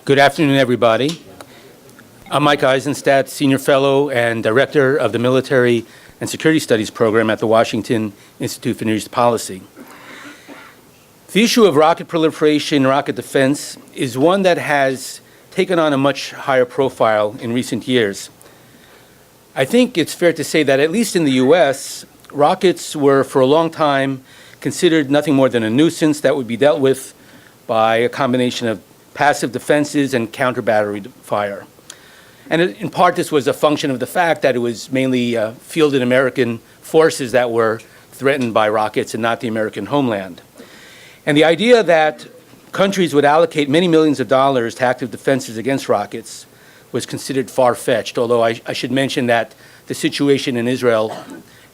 Good afternoon, everybody. I'm Mike Eisenstadt, Senior Fellow and Director of the Military and Security Studies Program at the Washington Institute for Near East Policy. The issue of rocket proliferation and rocket defense is one that has taken on a much higher profile in recent years. I think it's fair to say that, at least in the U.S., rockets were for a long time considered nothing more than a nuisance that would be dealt with by a combination of passive defenses and counter-battery fire. And in part, this was a function of the fact that it was mainly fielded American forces that were threatened by rockets and not the American homeland. And the idea that countries would allocate many millions of dollars to active defenses against rockets was considered far-fetched, although I should mention that the situation in Israel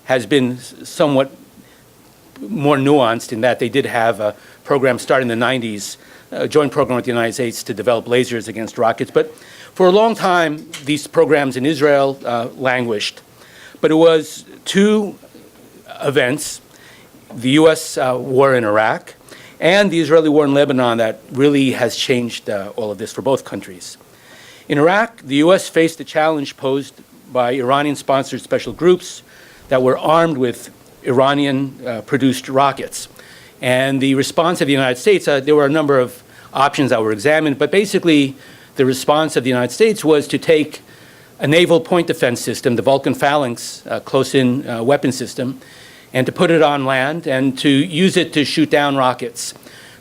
has been somewhat more nuanced in that they did have a program starting in the 90s, a joint program with the United States to develop lasers against rockets. But for a long time, these programs in Israel languished. But it was two events, the U.S. war in Iraq and the Israeli war in Lebanon, that really has changed all of this for both countries. In Iraq, the U.S. faced the challenge posed by Iranian-sponsored special groups that were armed with Iranian-produced rockets. And the response of the United States, there were a number of options that were examined, but basically the response of the United States was to take a naval point defense system, the Vulcan Phalanx close-in weapon system, and to put it on land and to use it to shoot down rockets.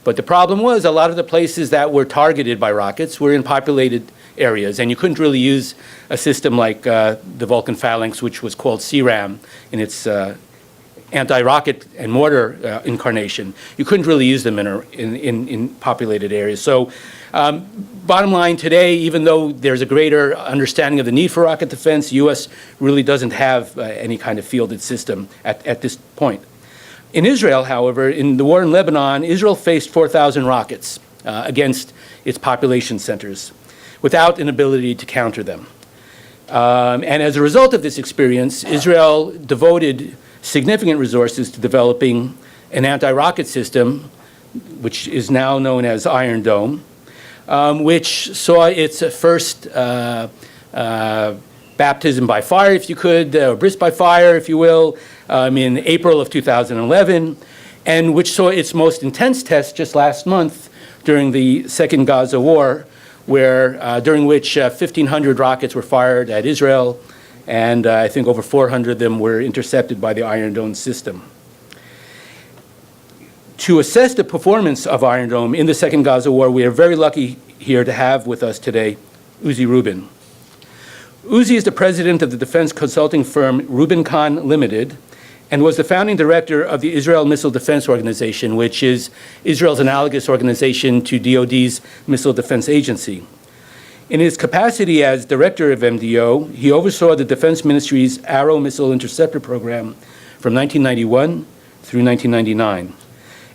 But the problem was a lot of the places that were targeted by rockets were in populated areas, and you couldn't really use a system like the Vulcan Phalanx, which was called CRAM in its anti-rocket and mortar incarnation. You couldn't really use them in populated areas. So bottom line today, even though there's a greater understanding of the need for rocket defense, the U.S. really doesn't have any kind of fielded system at this point. In Israel, however, in the war in Lebanon, Israel faced 4,000 rockets against its population centers without an ability to counter them. And as a result of this experience, Israel devoted significant resources to developing an anti-rocket system, which is now known as Iron Dome, which saw its first baptism by fire, if you could, or bris by fire, if you will, in April of 2011, and which saw its most intense test just last month during the Second Gaza War, where during which 1,500 rockets were fired at Israel, and I think over 400 of them were intercepted by the Iron Dome system. To assess the performance of Iron Dome in the Second Gaza War, we are very lucky here to have with us today Uzi Rubin. Uzi is the president of the defense consulting firm Rubicon Ltd. And was the founding director of the Israel Missile Defense Organization, which is Israel's analogous organization to DoD's Missile Defense Agency. In his capacity as director of MDO, he oversaw the Defense Ministry's Arrow Missile Interceptor program from 1991 through 1999.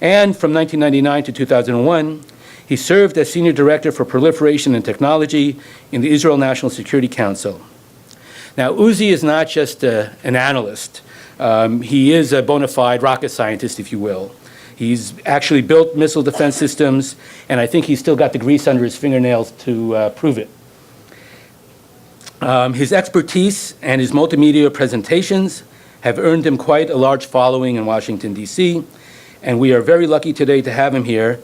And from 1999 to 2001, he served as senior director for proliferation and technology in the Israel National Security Council. Now, Uzi is not just an analyst. He is a bona fide rocket scientist, if you will. He's actually built missile defense systems, and I think he's still got the grease under his fingernails to prove it. His expertise and his multimedia presentations have earned him quite a large following in Washington, D.C., and we are very lucky today to have him here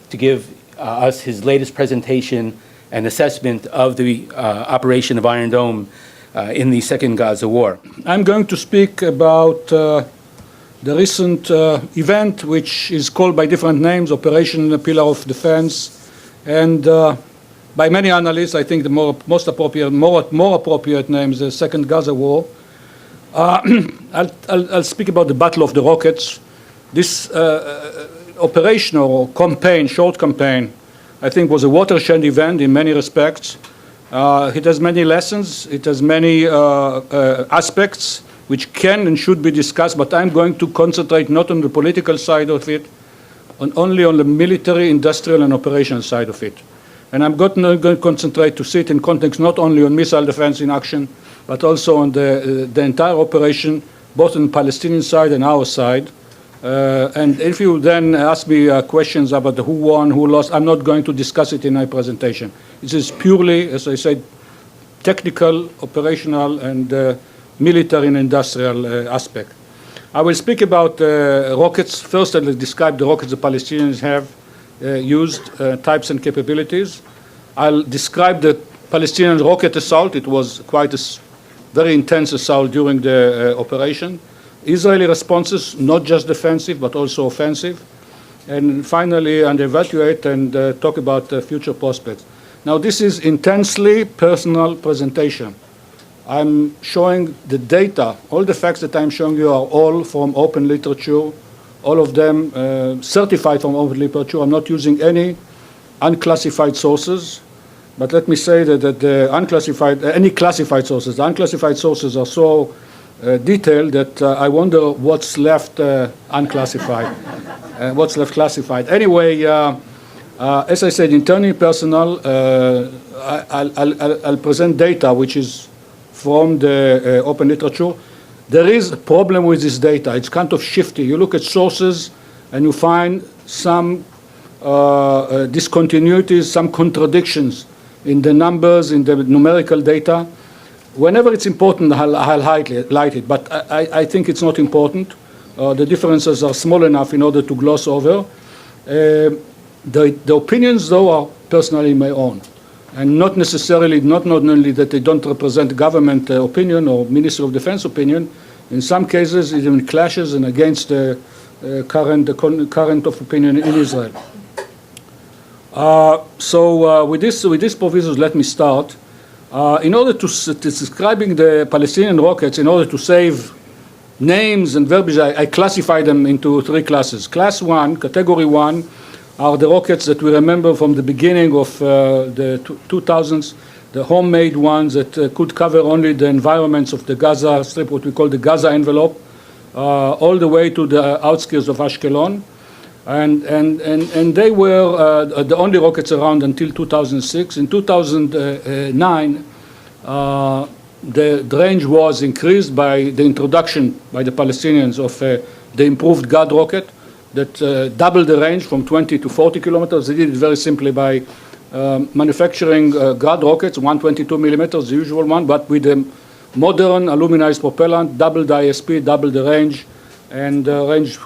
to give us his latest presentation and assessment of the operation of Iron Dome in the Second Gaza War. I'm going to speak about the recent event, which is called by different names, Operation Pillar of Defense, and by many analysts, I think the more appropriate name is the Second Gaza War. I'll speak about the Battle of the Rockets. This operation or campaign, short campaign, I think was a watershed event in many respects. It has many lessons, it has many aspects which can and should be discussed, but I'm going to concentrate not on the political side of it, only on the military, industrial, and operational side of it. And I'm going to concentrate to see it in context not only on missile defense in action, but also on the entire operation, both on the Palestinian side and our side. And if you then ask me questions about who won, who lost, I'm not going to discuss it in my presentation. This is purely, as I said, technical, operational, and military and industrial aspect. I will speak about rockets. First, I will describe the rockets the Palestinians have used, types and capabilities. I'll describe the Palestinian rocket assault. It was quite a very intense assault during the operation. Israeli responses, not just defensive, but also offensive. And finally, and evaluate and talk about future prospects. Now, this is intensely personal presentation. I'm showing the data. All the facts that I'm showing you are all from open literature, all of them certified from open literature. I'm not using any unclassified sources. But let me say that the unclassified, any classified sources, the unclassified sources are so detailed that I wonder what's left unclassified, what's left classified. Anyway, as I said, internally personal, I'll present data which is from the open literature. There is a problem with this data. It's kind of shifty. You look at sources and you find some discontinuities, some contradictions in the numbers, in the numerical data. Whenever it's important, I'll highlight it, but I think it's not important. The differences are small enough in order to gloss over. The opinions, though, are personally my own, and not necessarily, not only that they don't represent government opinion or Ministry of Defense opinion. In some cases, it even clashes and against the current of opinion in Israel. With this provisos, let me start. In order to describing the Palestinian rockets, in order to save names and verbiage, I classify them into three classes. Class 1, category 1, are the rockets that we remember from the beginning of the 2000s, the homemade ones that could cover only the environments of the Gaza Strip, what we call the Gaza envelope, all the way to the outskirts of Ashkelon. And they were the only rockets around until 2006. In 2009, the range was increased by the introduction by the Palestinians of the improved GAD rocket that doubled the range from 20 to 40 kilometers. They did it very simply by manufacturing GAD rockets, 122 millimeters, the usual one, but with a modern aluminized propellant, doubled the ISP, doubled the range, and the range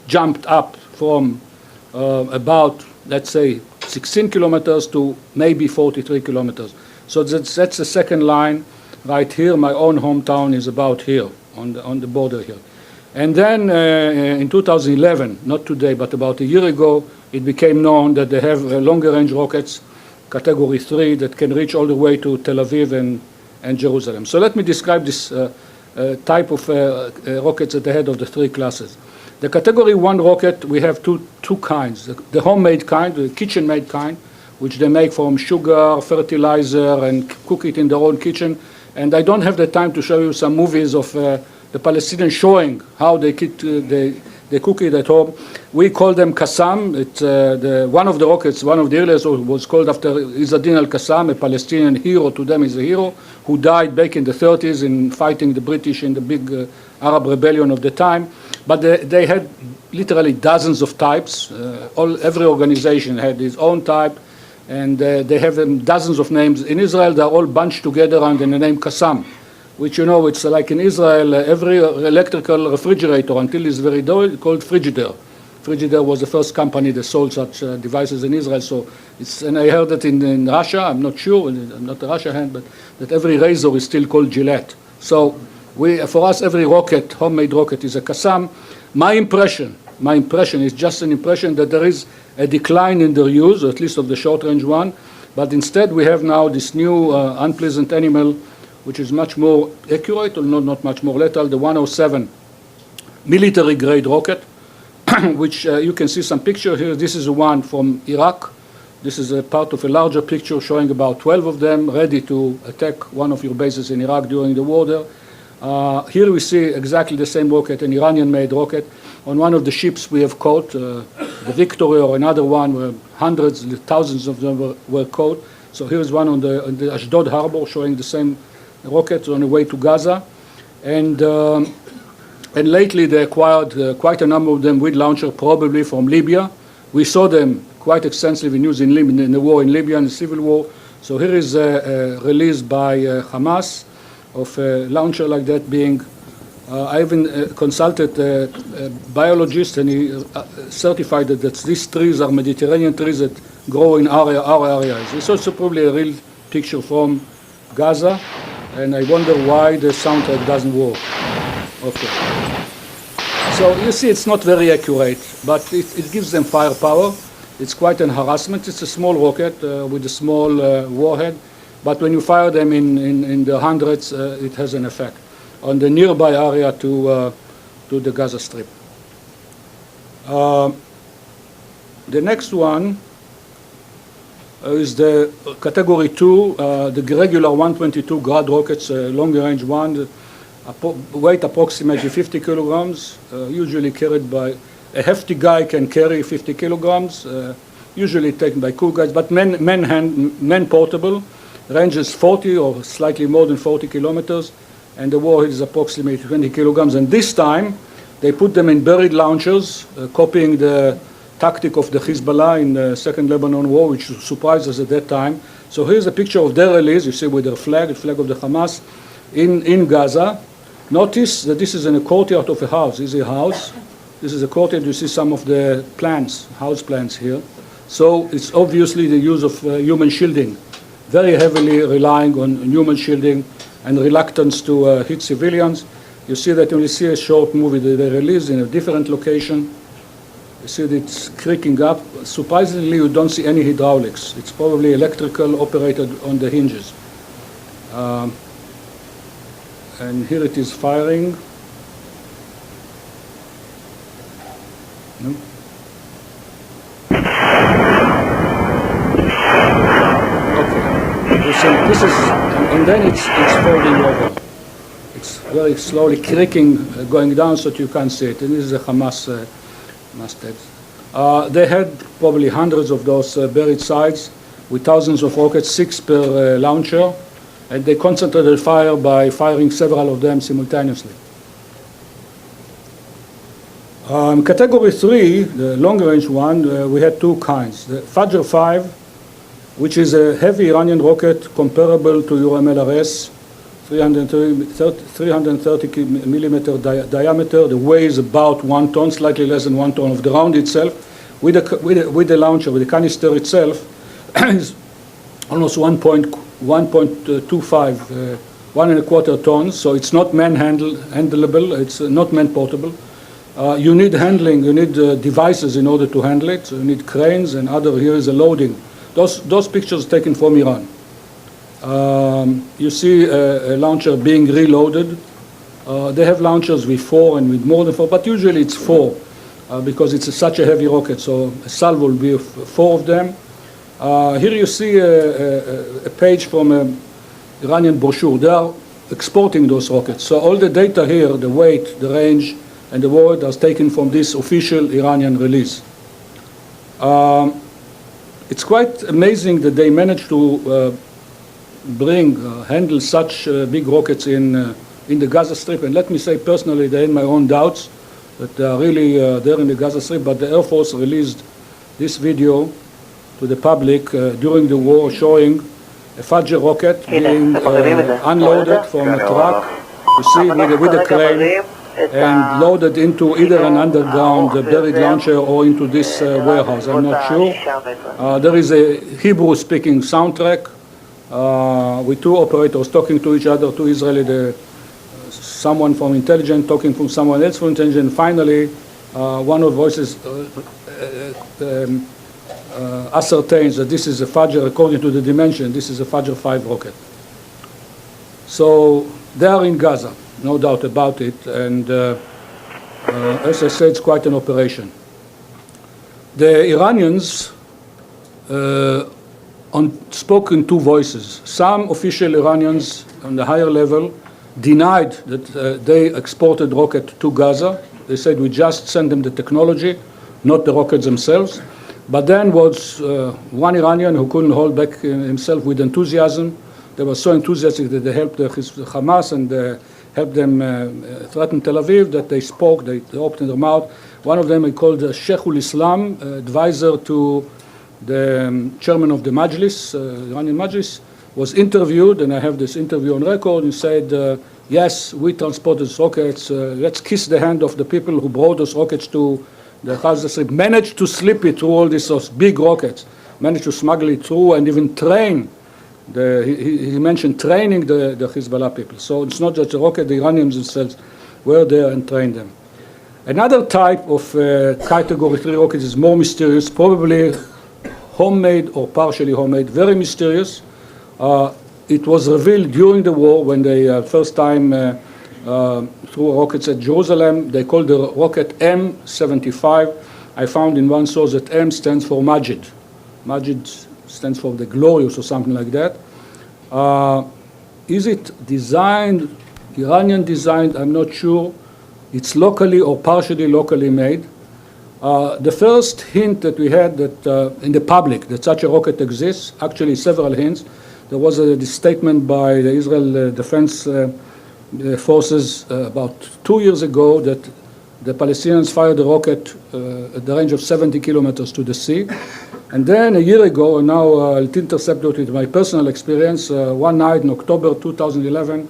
jumped up from about, let's say, 16 kilometers to maybe 43 kilometers. So that's the second line right here. My own hometown is about here, on the border here. And then in 2011, not today, but about a year ago, it became known that they have longer range rockets, category 3, that can reach all the way to Tel Aviv and Jerusalem. So let me describe this type of rockets at the head of the three classes. The category 1 rocket, we have two kinds. The homemade kind, the kitchen-made kind, which they make from sugar, fertilizer, and cook it in their own kitchen. And I don't have the time to show you some movies of the Palestinians showing how they cook it at home. We call them Qassam. It's one of the rockets, one of the earliest was called after Izzadin al-Qassam, a Palestinian hero. To them is a hero who died back in the 30s in fighting the British in the big Arab rebellion of the time. But they had literally dozens of types. Every organization had its own type, and they have dozens of names. In Israel, they're all bunched together under the name Qassam, which, you know, it's like in Israel, every electrical refrigerator until it's very old called Frigidaire. Frigidaire was the first company that sold such devices in Israel. So and I heard that in Russia, I'm not sure, I'm not a Russia hand, but that every razor is still called Gillette. So for us, every rocket, homemade rocket, is a Qassam. My impression is just an impression that there is a decline in their use, or at least of the short-range one, but instead we have now this new unpleasant animal, which is much more accurate, or not much more lethal, the 107 military-grade rocket, which you can see some picture here. This is one from Iraq. This is a part of a larger picture showing about 12 of them ready to attack one of your bases in Iraq during the war there. Here we see exactly the same rocket, an Iranian-made rocket. On one of the ships we have caught, the Victory, or another one where hundreds, thousands of them were caught. So here's one on the Ashdod harbor showing the same rockets on the way to Gaza. And And lately they acquired quite a number of them with launcher, probably from Libya. We saw them quite extensively in use in the war in Libya and the civil war. So here is a release by Hamas of a launcher like that being, I even consulted a biologist, and he certified that these trees are Mediterranean trees that grow in our areas. It's also probably a real picture from Gaza, and I wonder why the soundtrack doesn't work. Okay. So you see it's not very accurate, but it gives them firepower. It's quite an harassment. It's a small rocket with a small warhead, but when you fire them in the hundreds, it has an effect on the nearby area to the Gaza Strip. The next one is the category 2, the regular 122 Grad rockets, longer range one, weight approximately 50 kilograms, usually carried by a hefty guy can carry 50 kilograms, usually taken by cool guys, but men portable, ranges 40 or slightly more than 40 kilometers, and the warhead is approximately 20 kilograms. And this time, they put them in buried launchers, copying the tactic of the Hezbollah in the Second Lebanon War, which surprised us at that time. So here's a picture of their release, you see with their flag, the flag of the Hamas, in Gaza. Notice that this is in a courtyard of a house. This is a house. This is a courtyard. You see some of the plants, house plants here. So it's obviously the use of human shielding, very heavily relying on human shielding and reluctance to hit civilians. You see that when you see a short movie that they released in a different location, you see that it's creaking up. Surprisingly, you don't see any hydraulics. It's probably electrical operated on the hinges. And here it is firing. No? Okay. You see, this is, and then it's folding over. It's very slowly creaking, going down so that you can't see it. And this is a Hamas masthead. They had probably hundreds of those buried sites with thousands of rockets, 6 per launcher. And they concentrated fire by firing several of them simultaneously. Category 3, the long-range one, we had two kinds. The Fajr 5, which is a heavy Iranian rocket comparable to your MLRS, 330 millimeter diameter. The weight is about 1 ton, slightly less than 1 ton of the round itself. With the launcher, with the canister itself, is almost 1.25, 1.25 tons. So it's not man-handleable. It's not man-portable. You need handling. You need devices in order to handle it. So you need cranes and other. Here is a loading. Those pictures taken from Iran. You see a launcher being reloaded. They have launchers with 4 and with more than 4, but usually it's 4 because it's such a heavy rocket. So a salvo will be 4 of them. Here you see a page from an Iranian brochure. They are exporting those rockets. So all the data here, the weight, the range, and the warhead are taken from this official Iranian release. It's quite amazing that they managed to handle such big rockets in the Gaza Strip. And let me say personally, they had my own doubts that they are really there in the Gaza Strip. But the Air Force released this video to the public during the war, showing a Fajr rocket being unloaded from a truck, you see, with a crane, and loaded into either an underground buried launcher or into this warehouse. I'm not sure. There is a Hebrew-speaking soundtrack with 2 operators talking to each other, 2 Israeli, someone from intelligence talking from someone else from intelligence. Finally, one of the voices ascertains that this is a Fajr, according to the dimension, this is a Fajr 5 rocket. So they are in Gaza, no doubt about it, and as I said, it's quite an operation. The Iranians spoke in 2 voices. Some official Iranians on the higher level denied that they exported rocket to Gaza. They said, we just sent them the technology, not the rockets themselves. But then was one Iranian who couldn't hold back himself with enthusiasm. They were so enthusiastic that they helped Hamas and helped them threaten Tel Aviv, that they spoke, they opened their mouth. One of them, he called Sheikhul Islam, advisor to the chairman of the Majlis, Iranian Majlis, was interviewed, and I have this interview on record, and said, yes, we transported rockets, let's kiss the hand of the people who brought those rockets to the Gaza Strip, managed to slip it through all those big rockets, managed to smuggle it through and even train. He mentioned training the Hezbollah people. So it's not just a rocket, the Iranians themselves were there and trained them. Another type of category 3 rockets is more mysterious, probably homemade or partially homemade, very mysterious. It was revealed during the war when they first time threw rockets at Jerusalem. They called the rocket M75. I found in one source that M stands for Majid. Majid stands for the glorious or something like that. Is it designed, Iranian designed? I'm not sure. It's locally or partially locally made. The first hint that we had that in the public that such a rocket exists, actually several hints. There was this statement by the Israel Defense Forces about 2 years ago that the Palestinians fired a rocket at the range of 70 kilometers to the sea. And then a year ago, and now I'll intercept it with my personal experience, one night in October 2011,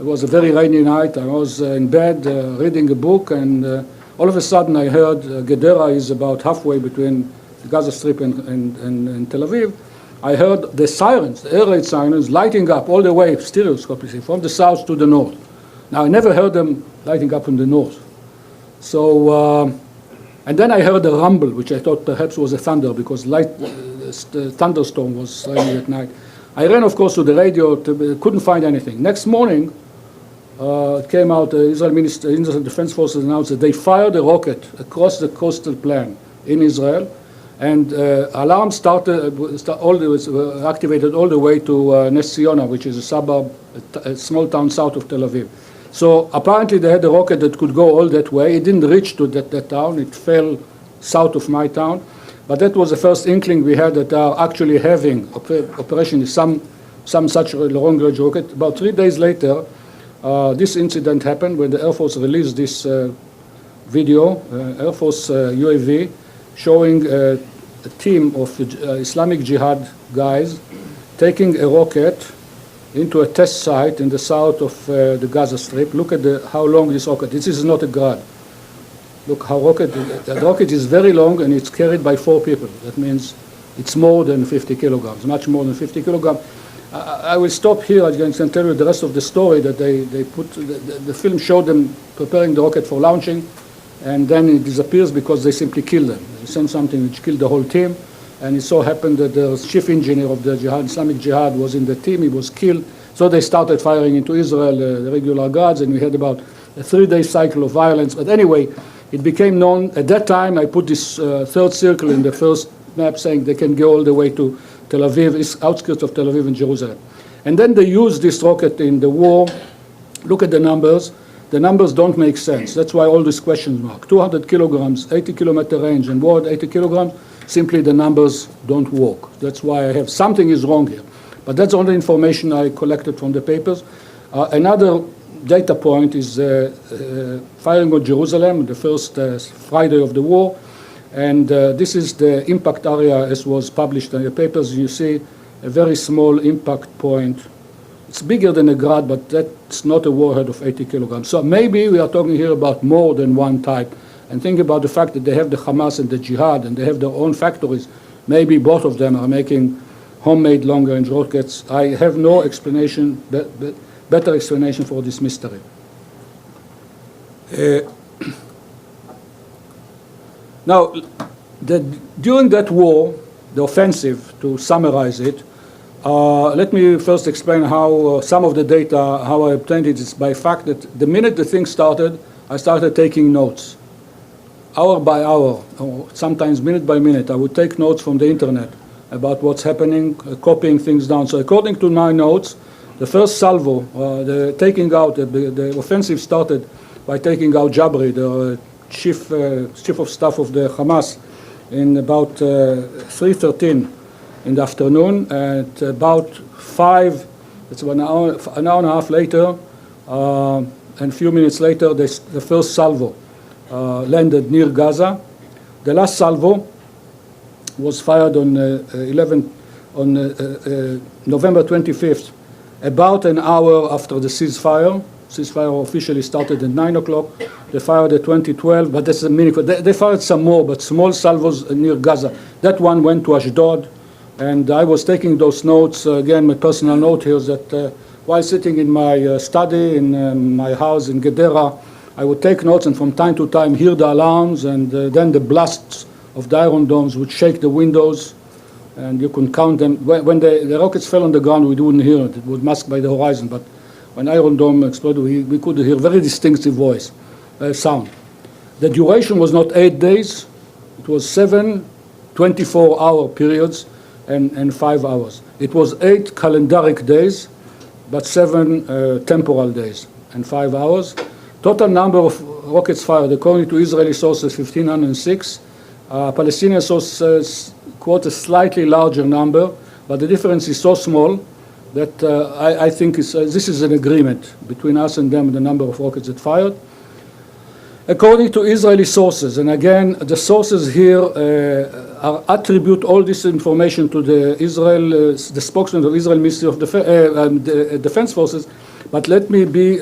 it was a very rainy night. I was in bed reading a book, and all of a sudden I heard Gedera is about halfway between the Gaza Strip and Tel Aviv. I heard the sirens, the air raid sirens, lighting up all the way, stereoscopically, from the south to the north. Now, I never heard them lighting up from the north. So, and then I heard a rumble, which I thought perhaps was a thunder, because the thunderstorm was raining at night. I ran, of course, to the radio, couldn't find anything. Next morning, it came out, the Israel Defense Forces announced that they fired a rocket across the coastal plain in Israel, and alarms were activated all the way to Nes Ziona, which is a suburb, a small town south of Tel Aviv. So apparently they had a rocket that could go all that way. It didn't reach to that town. It fell south of my town. But that was the first inkling we had that they are actually having operation some such long-range rocket. About 3 days later, this incident happened when the Air Force released this video, Air Force UAV, showing a team of Islamic Jihad guys taking a rocket into a test site in the south of the Gaza Strip. Look at how long this rocket. This is not a Grad. Look how the rocket is very long, and it's carried by 4 people. That means it's more than 50 kilograms, much more than 50 kilograms. I will stop here. I can tell you the rest of the story that they put. The film showed them preparing the rocket for launching, and then it disappears because they simply kill them. They sent something which killed the whole team, and it so happened that the chief engineer of the Islamic Jihad was in the team. He was killed. So they started firing into Israel, the regular guards, and we had about a 3-day cycle of violence. But anyway, it became known. At that time, I put this third circle in the first map saying they can go all the way to Tel Aviv, outskirts of Tel Aviv and Jerusalem. And then they used this rocket in the war. Look at the numbers. The numbers don't make sense. That's why all these questions mark. 200 kilograms, 80-kilometer range, and war at 80 kilograms, simply the numbers don't work. That's why I have something is wrong here. But that's all the information I collected from the papers. Another data point is firing on Jerusalem, the first Friday of the war. And this is the impact area as was published in the papers. You see a very small impact point. It's bigger than a Grad, but that's not a warhead of 80 kilograms. So maybe we are talking here about more than one type. And think about the fact that they have the Hamas and the Jihad, and they have their own factories. Maybe both of them are making homemade long-range rockets. I have no explanation, better explanation for this mystery. Now, during that war, the offensive, to summarize it, let me first explain how some of the data, how I obtained it, is by fact that the minute the thing started, I started taking notes. Hour by hour, or sometimes minute by minute, I would take notes from the internet about what's happening, copying things down. So according to my notes, the first salvo, the offensive started by taking out Jabri, the chief of staff of the Hamas, in about 3:13 in the afternoon. At about 5, it's an hour and a half later, and a few minutes later, the first salvo landed near Gaza. The last salvo was fired on November 25th, about an hour after the ceasefire. Ceasefire officially started at 9 o'clock. They fired at 2012, but that's a meaningful. They fired some more, but small salvos near Gaza. That one went to Ashdod, and I was taking those notes. Again, my personal note here is that while sitting in my study in my house in Gedera, I would take notes and from time to time hear the alarms, and then the blasts of the Iron Domes would shake the windows, and you could count them. When the rockets fell on the ground, we wouldn't hear it. It was masked by the horizon, but when Iron Dome exploded, we could hear very distinctive sound. The duration was not 8 days. It was 7 24-hour periods and 5 hours. It was 8 calendaric days, but 7 temporal days and 5 hours. Total number of rockets fired, according to Israeli sources, 1,506. Palestinian sources quote a slightly larger number, but the difference is so small that I think this is an agreement between us and them, the number of rockets that fired. According to Israeli sources, and again, the sources here attribute all this information to the spokesman of Israel Ministry of Defense Forces, but let me be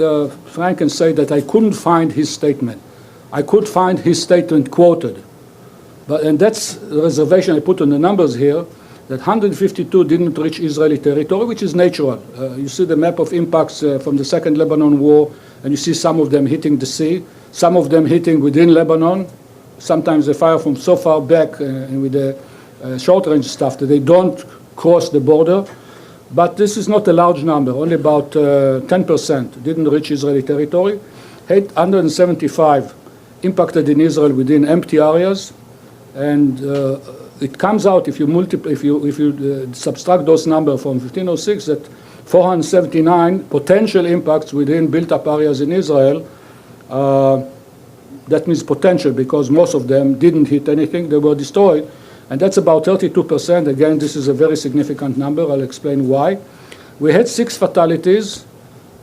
frank and say that I couldn't find his statement. I could find his statement quoted, and that's the reservation I put on the numbers here, that 152 didn't reach Israeli territory, which is natural. You see the map of impacts from the Second Lebanon War, and you see some of them hitting the sea, some of them hitting within Lebanon. Sometimes they fire from so far back and with the short-range stuff that they don't cross the border. But this is not a large number. Only about 10% didn't reach Israeli territory. 875 impacted in Israel within empty areas, and it comes out, if you subtract those numbers from 1506, that 479 potential impacts within built-up areas in Israel. That means potential, because most of them didn't hit anything, they were destroyed, and that's about 32%. Again, this is a very significant number. I'll explain why. We had 6 fatalities,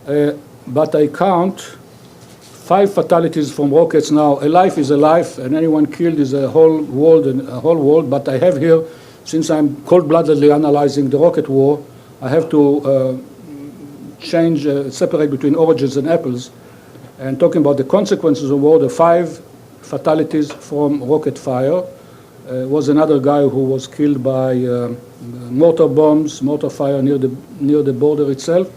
but I count 5 fatalities from rockets. Now, a life is a life, and anyone killed is a whole world. But I have here, since I'm cold-bloodedly analyzing the rocket war, I have to separate between oranges and apples. And talking about the consequences of war, the 5 fatalities from rocket fire was another guy who was killed by mortar fire near the border itself.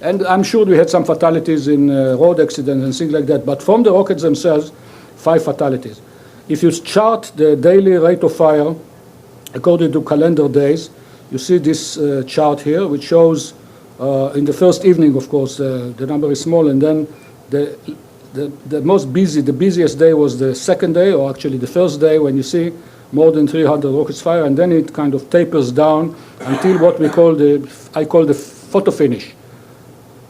And I'm sure we had some fatalities in road accidents and things like that. But from the rockets themselves, 5 fatalities. If you chart the daily rate of fire according to calendar days, you see this chart here, which shows in the first evening, of course, the number is small, and then the busiest day was the second day, or actually the first day, when you see more than 300 rockets fire, and then it kind of tapers down until what I call the photo finish.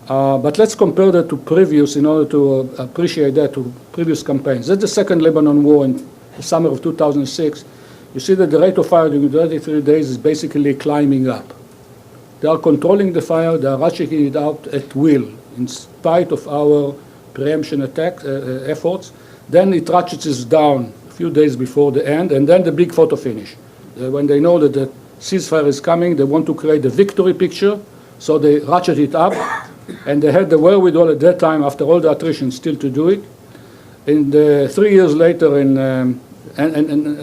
But let's compare that to previous, in order to appreciate that, to previous campaigns. That's the Second Lebanon War in the summer of 2006. You see that the rate of fire during 33 days is basically climbing up. They are controlling the fire, they are rushing it out at will, in spite of our preemption efforts. Then it ratchets down a few days before the end, and then the big photo finish. When they know that the ceasefire is coming, they want to create a victory picture, so they ratchet it up, and they had the wherewithal at that time, after all the attrition, still to do it. And 3 years later, and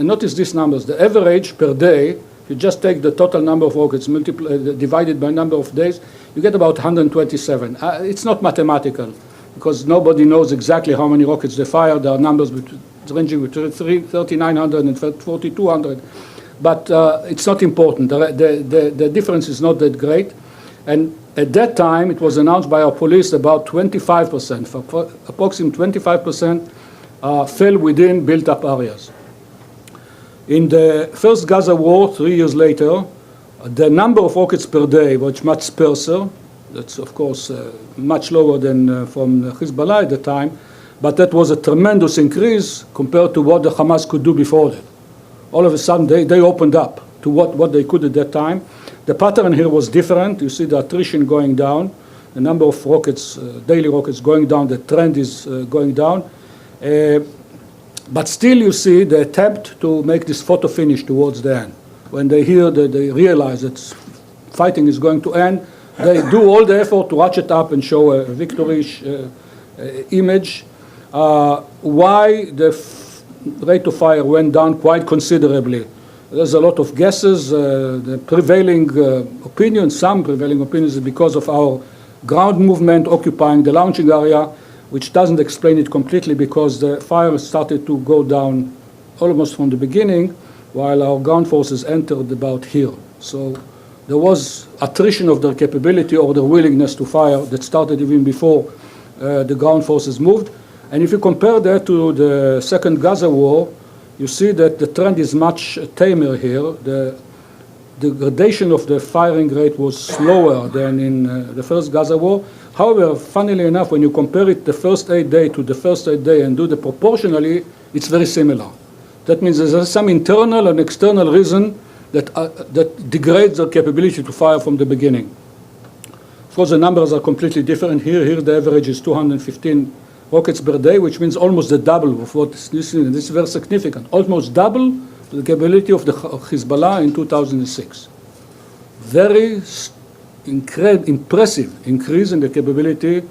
notice these numbers, the average per day, if you just take the total number of rockets divided by number of days, you get about 127. It's not mathematical, because nobody knows exactly how many rockets they fire. There are numbers ranging between 3,900 and 4,200. But it's not important. The difference is not that great. And at that time, it was announced by our police about 25%, approximately 25% fell within built-up areas. In the first Gaza war, 3 years later, the number of rockets per day was much sparser. That's, of course, much lower than from Hezbollah at the time, but that was a tremendous increase compared to what the Hamas could do before that. All of a sudden, they opened up to what they could at that time. The pattern here was different. You see the attrition going down. the number of rockets, daily rockets going down, the trend is going down. But still you see the attempt to make this photo finish towards the end. When they hear that they realize that fighting is going to end, they do all the effort to ratchet up and show a victory-ish image. Why the rate of fire went down quite considerably? There's a lot of guesses. The prevailing opinion, some prevailing opinions, is because of our ground movement occupying the launching area, which doesn't explain it completely because the fire started to go down almost from the beginning, while our ground forces entered about here. So there was attrition of their capability or their willingness to fire that started even before the ground forces moved. And if you compare that to the Second Gaza War, you see that the trend is much tamer here. The degradation of the firing rate was slower than in the First Gaza War. However, funnily enough, when you compare it the first 8 days to the first 8 days and do the proportionally, it's very similar. That means there's some internal and external reason that degrades their capability to fire from the beginning. Of course, the numbers are completely different here. Here the average is 215 rockets per day, which means almost the double of what this is very significant. Almost double the capability of the Hezbollah in 2006. Very impressive increase in the capability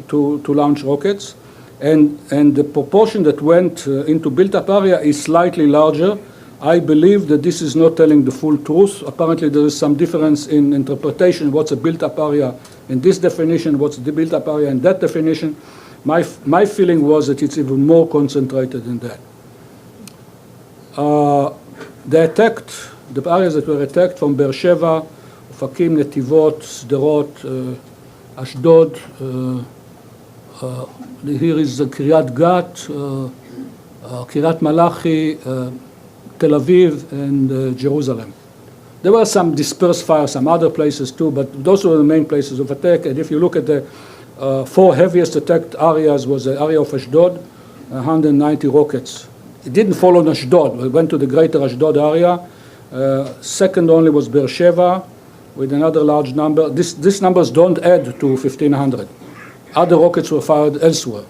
to launch rockets. And the proportion that went into built-up area is slightly larger. I believe that this is not telling the full truth. Apparently there is some difference in interpretation, what's a built-up area in this definition, what's the built-up area in that definition. My feeling was that it's even more concentrated than that. They attacked, the areas that were attacked from Beersheba, Ofakim, Netivot, Sderot, Ashdod, here is Kiryat Gat, Kiryat Malachi, Tel Aviv, and Jerusalem. There were some dispersed fires, some other places too, but those were the main places of attack. And if you look at the 4 heaviest attacked areas, was the area of Ashdod, 190 rockets. It didn't fall on Ashdod. We went to the greater Ashdod area. Second only was Beersheba, with another large number. These numbers don't add to 1,500. Other rockets were fired elsewhere.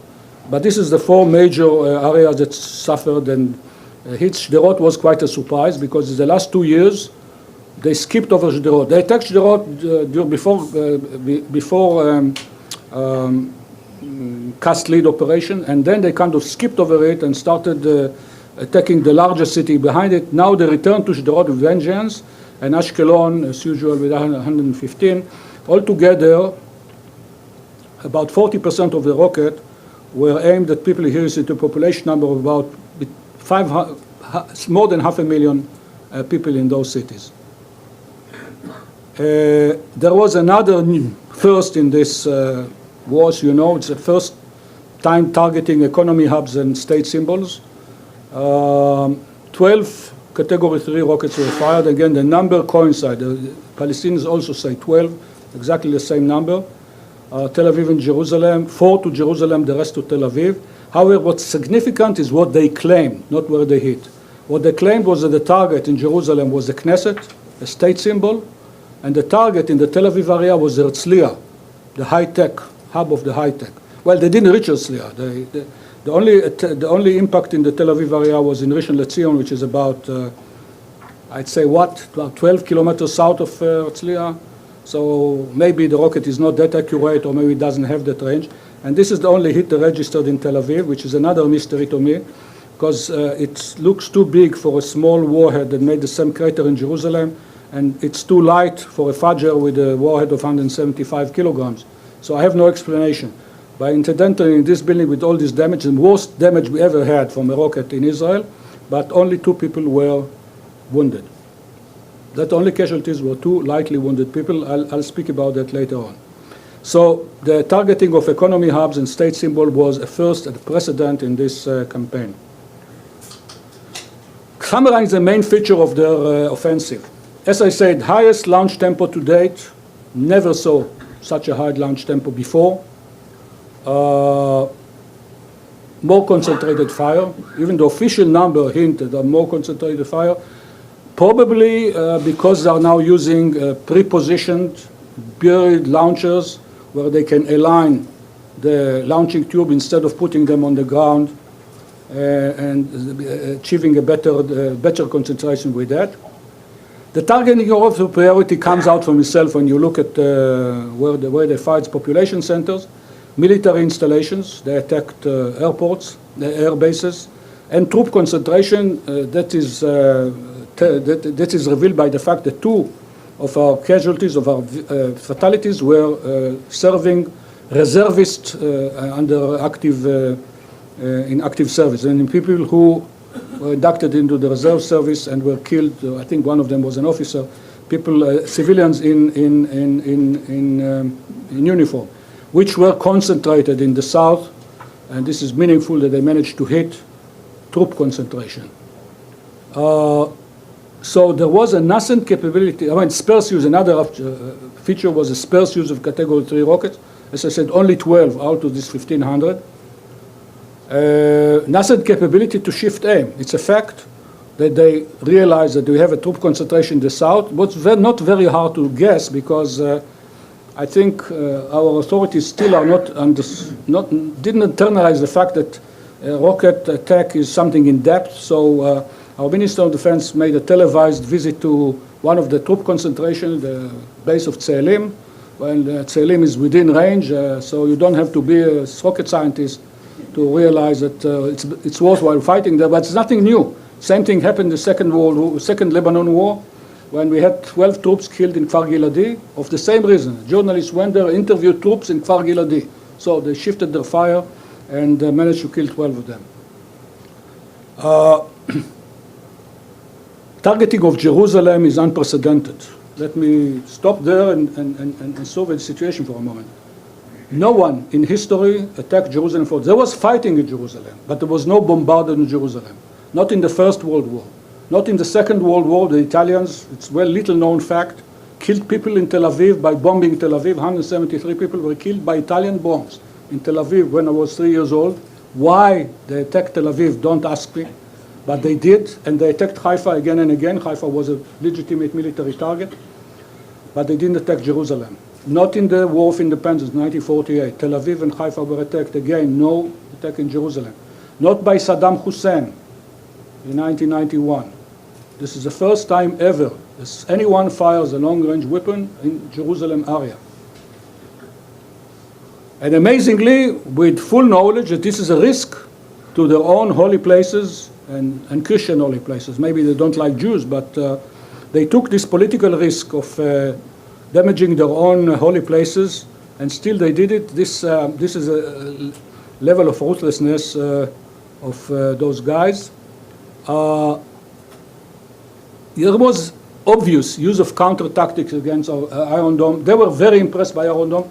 But this is the 4 major areas that suffered, and Sderot was quite a surprise because in the last 2 years, they skipped over Sderot. They attacked Sderot before cast lead operation, and then they kind of skipped over it and started attacking the larger city behind it. Now they returned to Sderot with vengeance, and Ashkelon, as usual, with 115. Altogether, about 40% of the rocket were aimed at people. Here is the population number of about more than 500,000 people in those cities. There was another first in this war, as you know. It's the first time targeting economy hubs and state symbols. 12 Category 3 rockets were fired. Again, the number coincides. The Palestinians also say 12, exactly the same number. Tel Aviv and Jerusalem, 4 to Jerusalem, the rest to Tel Aviv. However, what's significant is what they claimed, not where they hit. What they claimed was that the target in Jerusalem was the Knesset, a state symbol, and the target in the Tel Aviv area was Herzliya, the high-tech, hub of the high-tech. Well, they didn't reach Herzliya. The only impact in the Tel Aviv area was in Rishon LeZion, which is about, I'd say, about 12 kilometers south of Herzliya. So maybe the rocket is not that accurate, or maybe it doesn't have that range. And this is the only hit registered in Tel Aviv, which is another mystery to me, because it looks too big for a small warhead that made the same crater in Jerusalem, and it's too light for a Fajr with a warhead of 175 kilograms. So I have no explanation. By incidentally in this building with all this damage, the worst damage we ever had from a rocket in Israel, but only 2 people were wounded. That only casualties were 2 lightly wounded people. I'll speak about that later on. So the targeting of economy hubs and state symbol was a first and precedent in this campaign. Summarizing the main feature of their offensive. As I said, highest launch tempo to date. Never saw such a high launch tempo before. More concentrated fire. Even the official number hinted at more concentrated fire. Probably because they are now using pre-positioned buried launchers where they can align the launching tube instead of putting them on the ground and achieving a better concentration with that. The targeting of the priority comes out from itself when you look at where they fight population centers, military installations. They attacked airports, the air bases, and troop concentration. That is revealed by the fact that 2 of our casualties, of our fatalities, were serving reservists under in active service, and in people who were inducted into the reserve service and were killed. I think one of them was an officer. People, civilians in uniform, which were concentrated in the south, and this is meaningful that they managed to hit troop concentration. So there was a nascent capability. I mean, sparse use. Another feature was a sparse use of Category 3 rockets. As I said, only 12 out of this 1,500. Nascent capability to shift aim. It's a fact that they realized that we have a troop concentration in the south. What's not very hard to guess, because I think our authorities still are didn't internalize the fact that rocket attack is something in depth. So our Minister of Defense made a televised visit to one of the troop concentration, the base of Tselim. Well, Tselim is within range, so you don't have to be a rocket scientist to realize that it's worthwhile fighting there. But it's nothing new. Same thing happened in the Second Lebanon War, when we had 12 troops killed in Kfar Giladi, of the same reason. Journalists went there, interviewed troops in Kfar Giladi. So they shifted their fire and managed to kill 12 of them. Targeting of Jerusalem is unprecedented. Let me stop there and solve the situation for a moment. No one in history attacked Jerusalem for. There was fighting in Jerusalem, but there was no bombardment in Jerusalem. Not in the First World War. Not in the Second World War. The Italians, it's well little known fact, killed people in Tel Aviv by bombing Tel Aviv. 173 people were killed by Italian bombs in Tel Aviv when I was 3 years old. Why they attacked Tel Aviv, don't ask me. But they did, and they attacked Haifa again and again. Haifa was a legitimate military target, but they didn't attack Jerusalem. Not in the War of Independence, 1948. Tel Aviv and Haifa were attacked again. No attack in Jerusalem. Not by Saddam Hussein in 1991. This is the first time ever that anyone fires a long-range weapon in Jerusalem area. And amazingly, with full knowledge that this is a risk to their own holy places and Christian holy places. Maybe they don't like Jews, but they took this political risk of damaging their own holy places, and still they did it. This is a level of ruthlessness of those guys. There was obvious use of counter tactics against Iron Dome. They were very impressed by Iron Dome.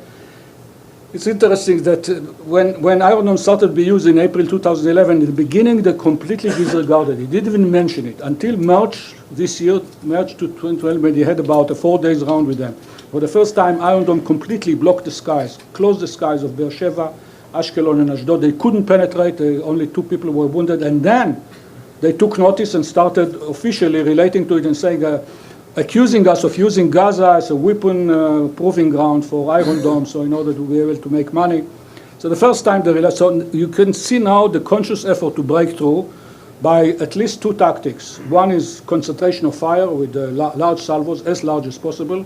It's interesting that when Iron Dome started to be used in April 2011, in the beginning they completely disregarded it. They didn't even mention it until March this year, March 2012, when they had about a 4 days round with them. For the first time, Iron Dome completely blocked the skies, closed the skies of Beersheba, Ashkelon, and Ashdod. They couldn't penetrate. Only 2 people were wounded, and then they took notice and started officially relating to it and saying, accusing us of using Gaza as a weapon proving ground for Iron Dome, so in order to be able to make money. So the first time they realized, so you can see now the conscious effort to break through by at least 2 tactics. One is concentration of fire with large salvos, as large as possible.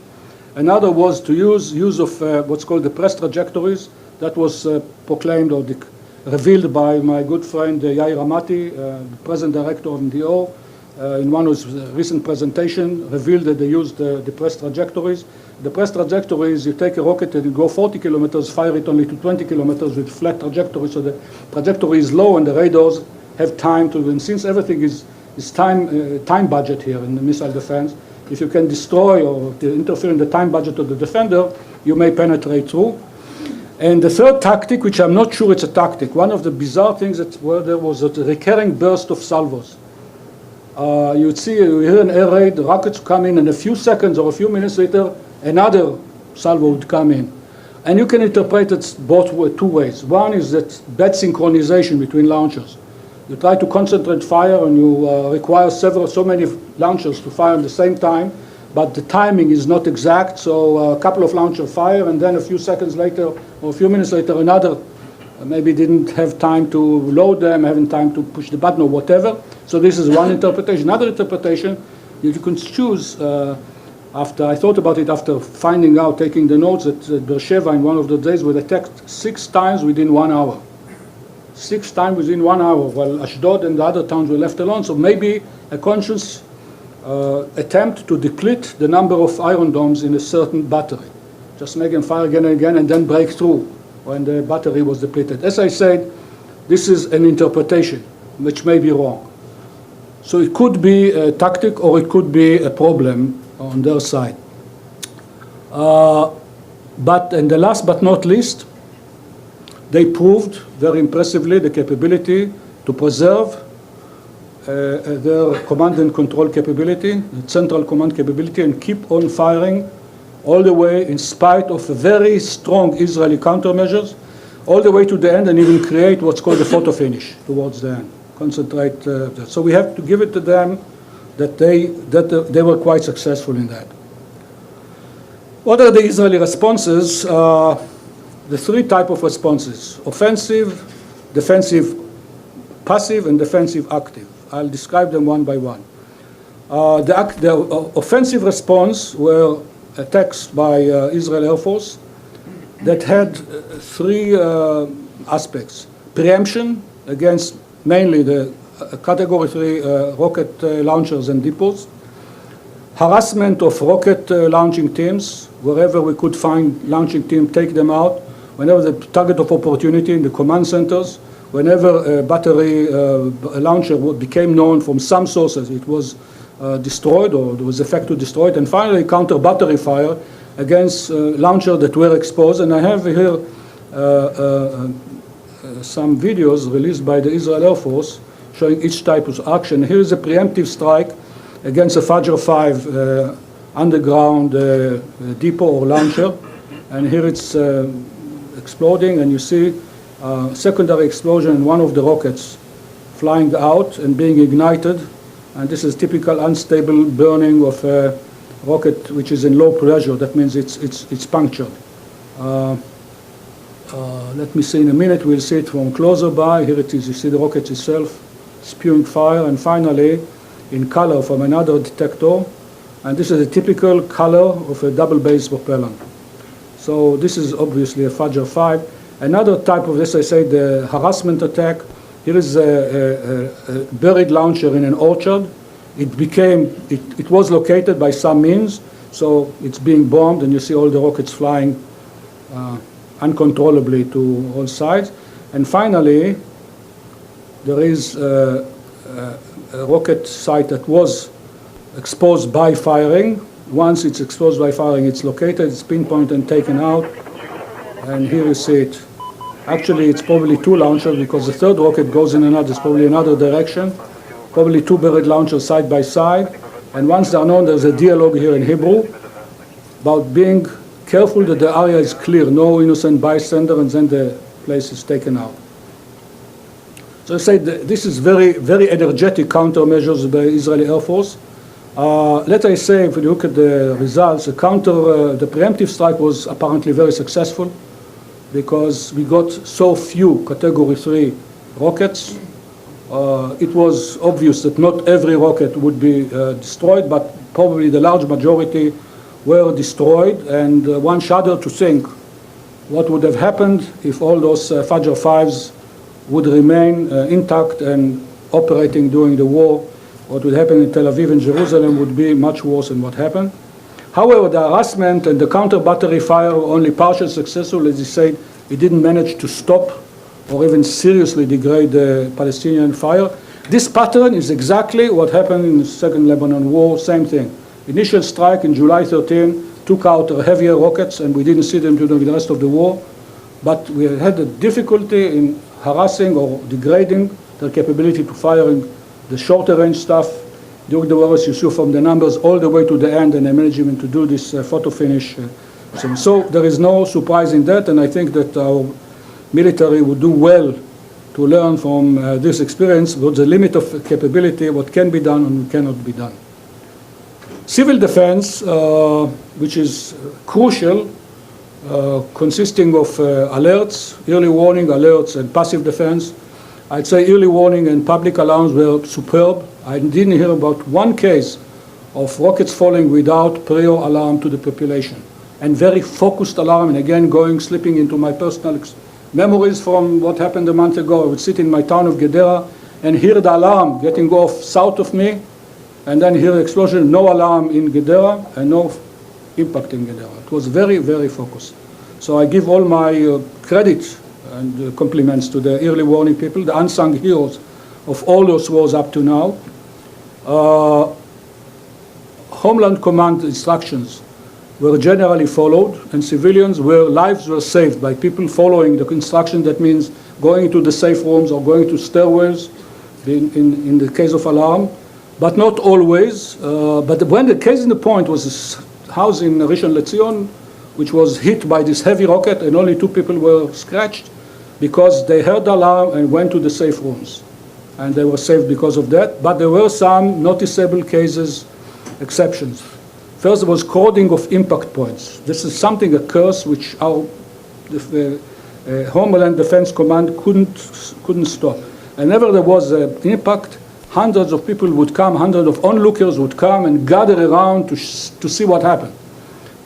Another was to use of what's called the press trajectories. That was proclaimed or revealed by my good friend Yair Amati, the present director of NDO. In one of his recent presentation, revealed that they used the press trajectories. The press trajectories, you take a rocket and you go 40 kilometers, fire it only to 20 kilometers with flat trajectory, so the trajectory is low and the radars have time to, and since everything is time budget here in the missile defense, if you can destroy or interfere in the time budget of the defender, you may penetrate through. And the third tactic, which I'm not sure it's a tactic, one of the bizarre things that were there was a recurring burst of salvos. You hear an air raid, the rockets come in, and a few seconds or a few minutes later, another salvo would come in. And you can interpret it both 2 ways. One is that bad synchronization between launchers. You try to concentrate fire and you require so many launchers to fire at the same time, but the timing is not exact, so a couple of launchers fire, and then a few seconds later, or a few minutes later, another maybe didn't have time to load them, having time to push the button or whatever. So this is one interpretation. Another interpretation, you can choose, after I thought about it, after finding out, taking the notes, that Beersheba in one of the days were attacked 6 times within 1 hour. 6 times within 1 hour, while Ashdod and the other towns were left alone. So maybe a conscious attempt to deplete the number of iron domes in a certain battery. Just make them fire again and again and then break through when the battery was depleted. As I said, this is an interpretation, which may be wrong. So it could be a tactic or it could be a problem on their side. And the last but not least, they proved very impressively the capability to preserve their command and control capability, the central command capability, and keep on firing all the way in spite of very strong Israeli countermeasures, all the way to the end, and even create what's called a photo finish towards the end. Concentrate. So we have to give it to them that they were quite successful in that. What are the Israeli responses? The 3 types of responses: offensive, defensive passive, and defensive active. I'll describe them one by one. The offensive response were attacks by Israel Air Force that had 3 aspects. Preemption against mainly the Category 3 rocket launchers and depots. Harassment of rocket launching teams. Wherever we could find launching team, take them out. Whenever the target of opportunity in the command centers, whenever a battery launcher became known from some sources, it was destroyed, or there was effective destroyed. And finally, counter battery fire against launchers that were exposed. And I have here some videos released by the Israel Air Force showing each type of action. Here is a preemptive strike against a Fajr 5 underground depot or launcher. And here it's exploding, and you see secondary explosion in one of the rockets flying out and being ignited. And this is typical unstable burning of a rocket which is in low pressure. That means it's punctured. Let me see in a minute. We'll see it from closer by. Here it is. You see the rocket itself spewing fire. And finally, in color from another detector. And this is a typical color of a double base propellant. So this is obviously a Fajr 5. Another type of this, I say, the harassment attack. Here is a buried launcher in an orchard. It was located by some means, so it's being bombed, and you see all the rockets flying uncontrollably to all sides. And finally, there is a rocket site that was exposed by firing. Once it's exposed by firing, it's located, it's pinpointed and taken out. And here you see it. Actually, it's probably 2 launchers, because the third rocket goes in another, it's probably another direction. Probably 2 buried launchers side by side. And once they're known, there's a dialogue here in Hebrew about being careful that the area is clear, no innocent bystander, and then the place is taken out. So I say this is very, very energetic countermeasures by Israeli Air Force. Let us say, if we look at the results, the preemptive strike was apparently very successful, because we got so few Category 3 rockets. It was obvious that not every rocket would be destroyed, but probably the large majority were destroyed. And one shudder to think what would have happened if all those Fajr 5s would remain intact and operating during the war. What would happen in Tel Aviv and Jerusalem would be much worse than what happened. However, the harassment and the counter battery fire were only partially successful. As he said, it didn't manage to stop or even seriously degrade the Palestinian fire. This pattern is exactly what happened in the Second Lebanon War, same thing. Initial strike in July 13 took out heavier rockets, and we didn't see them during the rest of the war. But we had a difficulty in harassing or degrading their capability to firing the shorter range stuff during the war, as you saw from the numbers, all the way to the end, and I managed even to do this photo finish. So there is no surprise in that, and I think that our military would do well to learn from this experience what's the limit of capability, what can be done and what cannot be done. Civil defense, which is crucial, consisting of alerts, early warning alerts, and passive defense. I'd say early warning and public alarms were superb. I didn't hear about one case of rockets falling without prior alarm to the population. And very focused alarm, and again, slipping into my personal memories from what happened a month ago. I would sit in my town of Gedera and hear the alarm getting off south of me, and then hear the explosion, no alarm in Gedera, and no impact in Gedera. It was very, very focused. So I give all my credit and compliments to the early warning people, the unsung heroes of all those wars up to now. Homeland Command instructions were generally followed, and civilians' lives were saved by people following the instruction. That means going to the safe rooms or going to stairwells in the case of alarm, but not always. But when the case in the point was a house in Rishon LeZion, which was hit by this heavy rocket, and only 2 people were scratched because they heard the alarm and went to the safe rooms. And they were saved because of that. But there were some noticeable cases, exceptions. First, there was coding of impact points. This is something, a curse, which our Homeland Defense Command couldn't stop. And whenever there was an impact, hundreds of people would come, hundreds of onlookers would come and gather around to see what happened.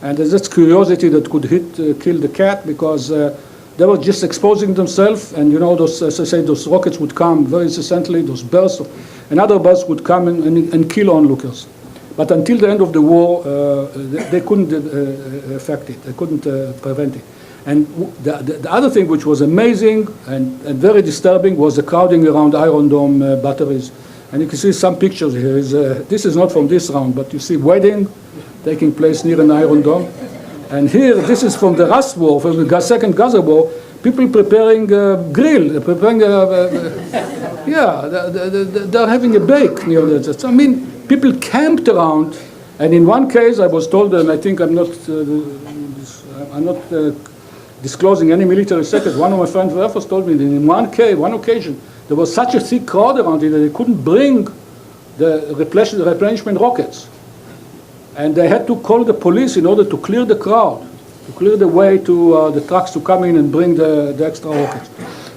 And there's this curiosity that could kill the cat, because they were just exposing themselves, and those, as I say, those rockets would come very incessantly, those bursts, and other bursts would come and kill onlookers. But until the end of the war, they couldn't affect it, they couldn't prevent it. And the other thing which was amazing and very disturbing was the crowding around Iron Dome batteries. And you can see some pictures here. This is not from this round, but you see wedding taking place near an Iron Dome. And here, this is from the Rust War, from the Second Gaza War, people preparing grill, preparing, they're having a bake near that. I mean, people camped around, and in one case, I was told, and I think I'm not disclosing any military secrets. One of my friends from Air Force told me that in one occasion, there was such a thick crowd around it that they couldn't bring the replenishment rockets. And they had to call the police in order to clear the crowd, to clear the way to the trucks to come in and bring the extra rockets.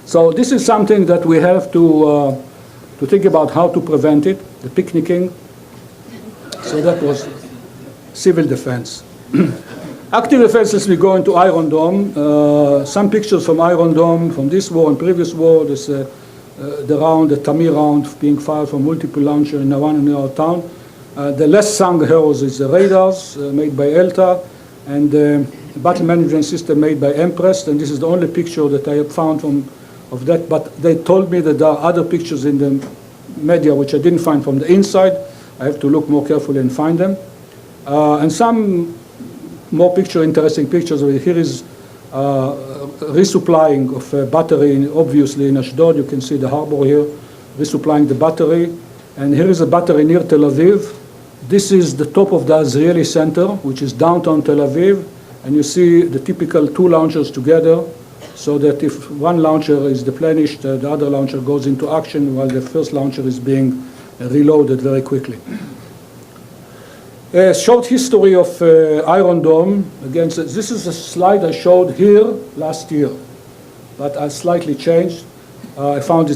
So this is something that we have to think about how to prevent it, the picnicking. So that was civil defense. Active defense, as we go into Iron Dome, some pictures from Iron Dome, from this war and previous war. There's the Tamir round being fired from multiple launchers in one near our town. The less sung heroes is the radars made by ELTA, and the battle management system made by Empress. And this is the only picture that I have found of that. But they told me that there are other pictures in the media which I didn't find from the inside. I have to look more carefully and find them. And some more interesting pictures. Here is resupplying of a battery, obviously in Ashdod. You can see the harbor here, resupplying the battery. And here is a battery near Tel Aviv. This is the top of the Azrieli Center, which is downtown Tel Aviv. And you see the typical 2 launchers together, so that if one launcher is deplenished, the other launcher goes into action while the first launcher is being reloaded very quickly. A short history of Iron Dome. Again, so this is a slide I showed here last year, but I slightly changed. I found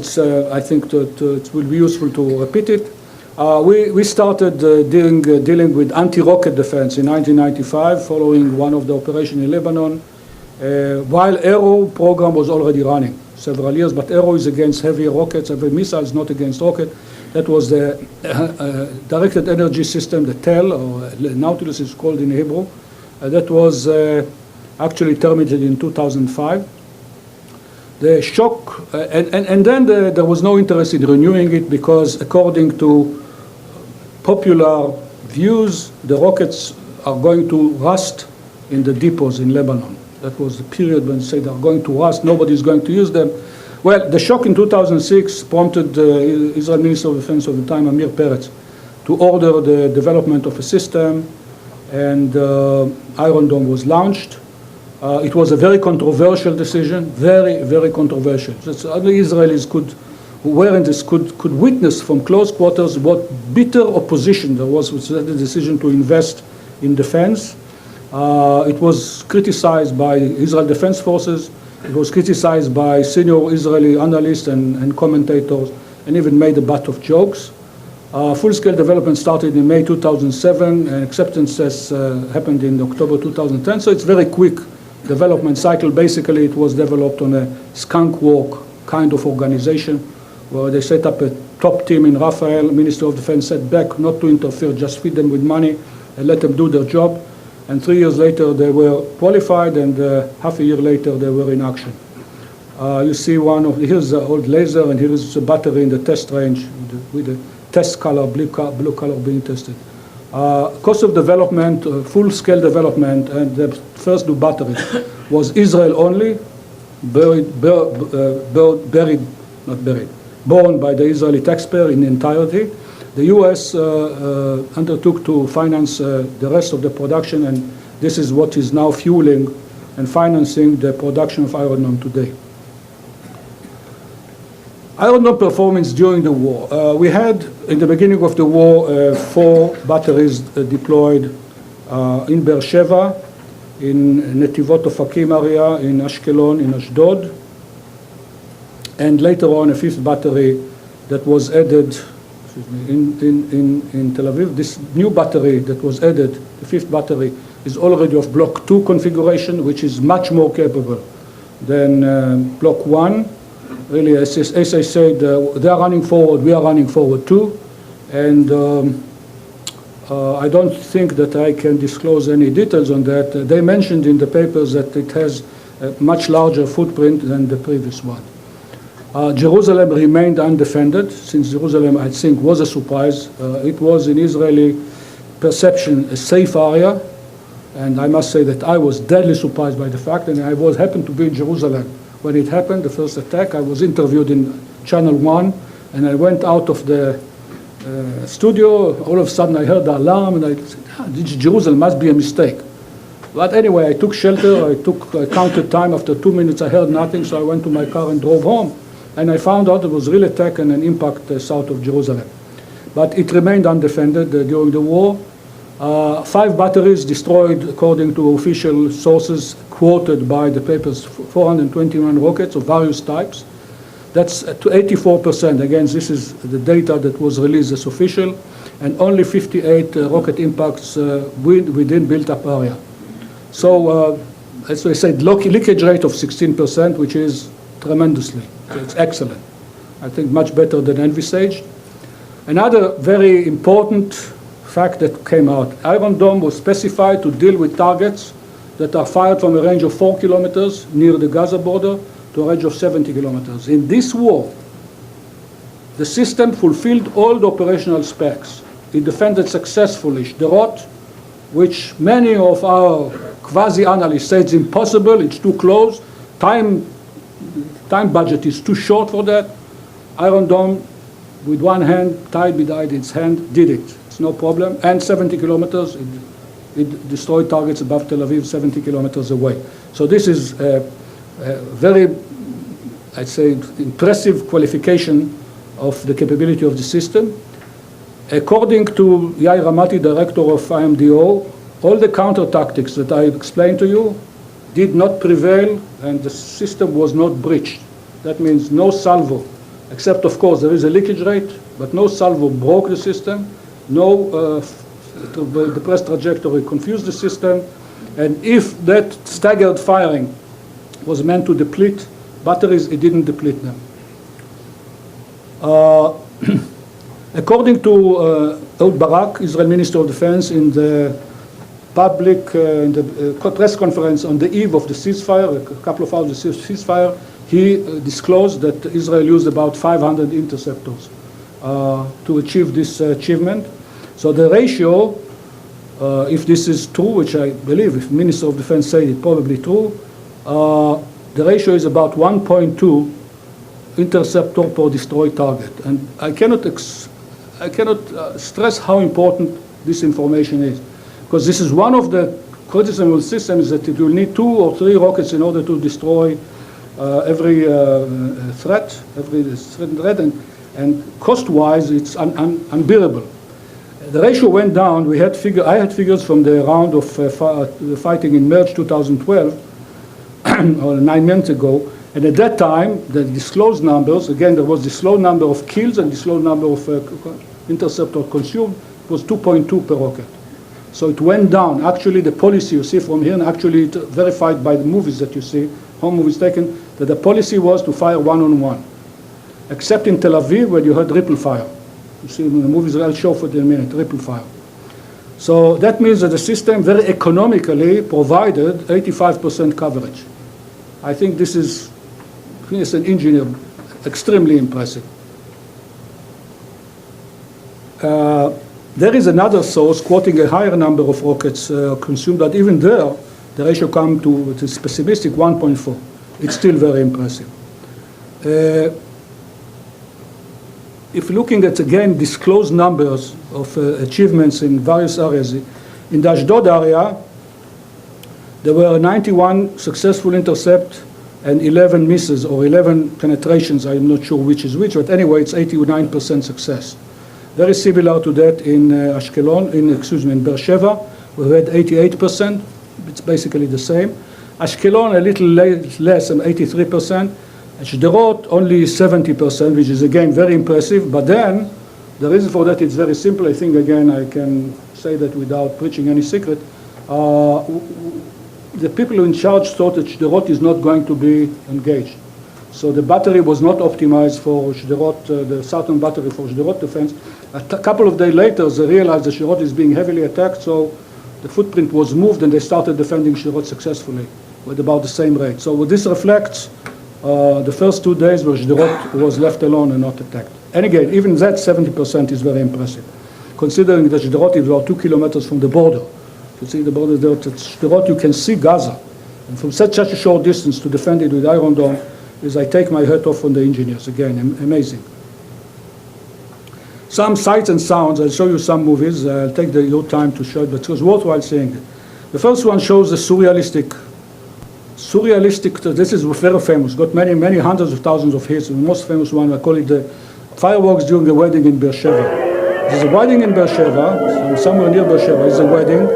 I think it will be useful to repeat it. We started dealing with anti-rocket defense in 1995, following one of the operations in Lebanon, while Arrow program was already running several years, but Arrow is against heavy rockets, heavy missiles, not against rocket. That was the directed energy system, the TEL, or Nautilus is called in Hebrew. That was actually terminated in 2005. The shock, and then there was no interest in renewing it, because according to popular views, the rockets are going to rust in the depots in Lebanon. That was the period when they said they're going to rust, nobody's going to use them. Well, the shock in 2006 prompted the Israel Minister of Defense of the time, Amir Peretz, to order the development of a system, and Iron Dome was launched. It was a very controversial decision, very, very controversial. Only Israelis who were in this could witness from close quarters what bitter opposition there was with the decision to invest in defense. It was criticized by Israel Defense Forces. It was criticized by senior Israeli analysts and commentators, and even made a butt of jokes. Full-scale development started in May 2007, and acceptances happened in October 2010, so it's very quick development cycle. Basically, it was developed on a skunk walk kind of organization, where they set up a top team in Rafael. Ministry of Defense said back not to interfere, just feed them with money and let them do their job. And 3 years later, they were qualified, and half a year later, they were in action. You see here's the old laser, and here is the battery in the test range with the test color, blue color being tested. Cost of development, full-scale development, and the first two batteries was Israel only, borne by the Israeli taxpayer in entirety. The U.S. undertook to finance the rest of the production, and this is what is now fueling and financing the production of Iron Dome today. Iron Dome performance during the war. We had, in the beginning of the war, 4 batteries deployed in Beersheba, in Netivot Ofakim area, in Ashkelon, in Ashdod, and later on a 5th battery that was added in Tel Aviv. This new battery that was added, the 5th battery, is already of Block 2 configuration, which is much more capable than Block 1. Really, as I said, they are running forward, we are running forward too. And I don't think that I can disclose any details on that. They mentioned in the papers that it has a much larger footprint than the previous one. Jerusalem remained undefended, since Jerusalem, I think, was a surprise. It was, in Israeli perception, a safe area. And I must say that I was deadly surprised by the fact, and I happened to be in Jerusalem when it happened, the first attack. I was interviewed in Channel 1, and I went out of the studio. All of a sudden, I heard the alarm, and I said, this Jerusalem must be a mistake. But anyway, I took shelter. I counted time. After 2 minutes, I heard nothing, so I went to my car and drove home. And I found out it was real attack and an impact south of Jerusalem. But it remained undefended during the war. 5 batteries destroyed, according to official sources quoted by the papers, 421 rockets of various types. That's to 84%. Again, this is the data that was released as official, and only 58 rocket impacts within built-up area. So, as I said, leakage rate of 16%, which is tremendously. It's excellent. I think much better than envisaged. Another very important fact that came out, Iron Dome was specified to deal with targets that are fired from a range of 4 kilometers near the Gaza border to a range of 70 kilometers. In this war, the system fulfilled all the operational specs. It defended successfully Sderot, which many of our quasi-analysts say it's impossible, it's too close, time budget is too short for that. Iron Dome, with one hand tied behind its hand, did it. It's no problem. And 70 kilometers, it destroyed targets above Tel Aviv, 70 kilometers away. So this is a very, I'd say, impressive qualification of the capability of the system. According to Yair Ramati, director of IMDO, all the counter tactics that I explained to you did not prevail, and the system was not breached. That means no salvo, except, of course, there is a leakage rate, but no salvo broke the system, no depressed trajectory confused the system, and if that staggered firing was meant to deplete batteries, it didn't deplete them. According to Ehud Barak, Israel Minister of Defense, in the public press conference on the eve of the ceasefire, a couple of hours of ceasefire, he disclosed that Israel used about 500 interceptors to achieve this achievement. So the ratio, if this is true, which I believe, if Minister of Defense said it, probably true, the ratio is about 1.2 interceptor per destroyed target. And I cannot stress how important this information is, because this is one of the criticism of the system, is that it will need 2 or 3 rockets in order to destroy every threat, and cost-wise, it's unbearable. The ratio went down. I had figures from the round of fighting in March 2012, or 9 months ago, and at that time, the disclosed numbers, again, there was disclosed number of kills and disclosed number of interceptor consumed, was 2.2 per rocket. So it went down. Actually, the policy you see from here, and actually verified by the movies that you see, home movies taken, that the policy was to fire one-on-one, except in Tel Aviv, where you heard ripple fire. You see in the movies, I'll show for you in a minute, ripple fire. So that means that the system very economically provided 85% coverage. I think this is, as an engineer, extremely impressive. There is another source quoting a higher number of rockets consumed, but even there, the ratio comes to the pessimistic 1.4. It's still very impressive. If looking at, again, disclosed numbers of achievements in various areas, in the Ashdod area, there were 91 successful intercepts and 11 misses, or 11 penetrations. I'm not sure which is which, but anyway, it's 89% success. Very similar to that in in Beersheba, we had 88%. It's basically the same. Ashkelon, a little less than 83%. Sderot, only 70%, which is, again, very impressive. But then, the reason for that is very simple. I think, again, I can say that without preaching any secret. The people in charge thought that Sderot is not going to be engaged. So the battery was not optimized for Sderot, the southern battery for Sderot defense. A couple of days later, they realized that Sderot is being heavily attacked, so the footprint was moved and they started defending Sderot successfully with about the same rate. So this reflects the first 2 days where Sderot was left alone and not attacked. And again, even that 70% is very impressive, considering that Sderot is about 2 kilometers from the border. You see the border there, at Sderot, you can see Gaza. And from such a short distance to defend it with Iron Dome, is I take my hat off on the engineers. Again, amazing. Some sights and sounds, I'll show you some movies. I'll take your time to show it, but it was worthwhile seeing it. The first one shows the surrealistic, this is very famous, got many hundreds of thousands of hits. The most famous one, I call it the fireworks during the wedding in Beersheba. There's a wedding in Beersheba, somewhere near Beersheba is a wedding.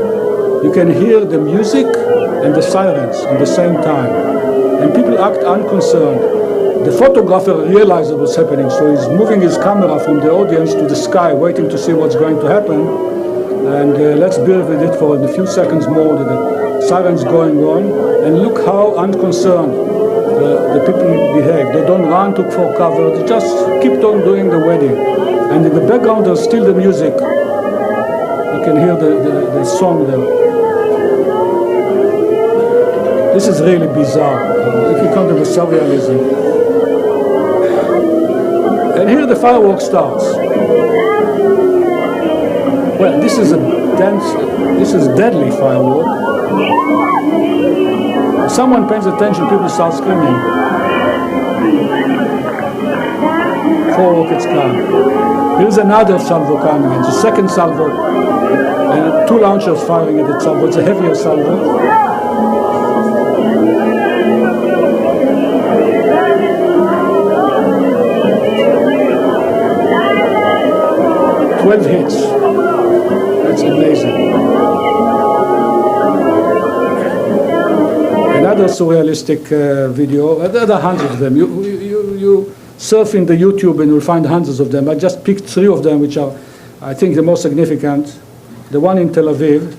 You can hear the music and the sirens at the same time. And people act unconcerned. The photographer realized what was happening, so he's moving his camera from the audience to the sky, waiting to see what's going to happen. And let's bear with it for a few seconds more, the sirens going on. And look how unconcerned the people behave. They don't run for cover, they just keep on doing the wedding. And in the background, there's still the music. You can hear the song there. This is really bizarre, if you come to the surrealism. And here the firework starts. Well, this is a deadly firework. If someone pays attention, people start screaming. 4 rockets come. Here's another salvo coming, it's the second salvo. And 2 launchers firing at the salvo, it's a heavier salvo. 12 hits. That's amazing. Another surrealistic video. There are hundreds of them. You surf in the YouTube and you'll find hundreds of them. I just picked 3 of them, which are, I think, the most significant. The one in Tel Aviv,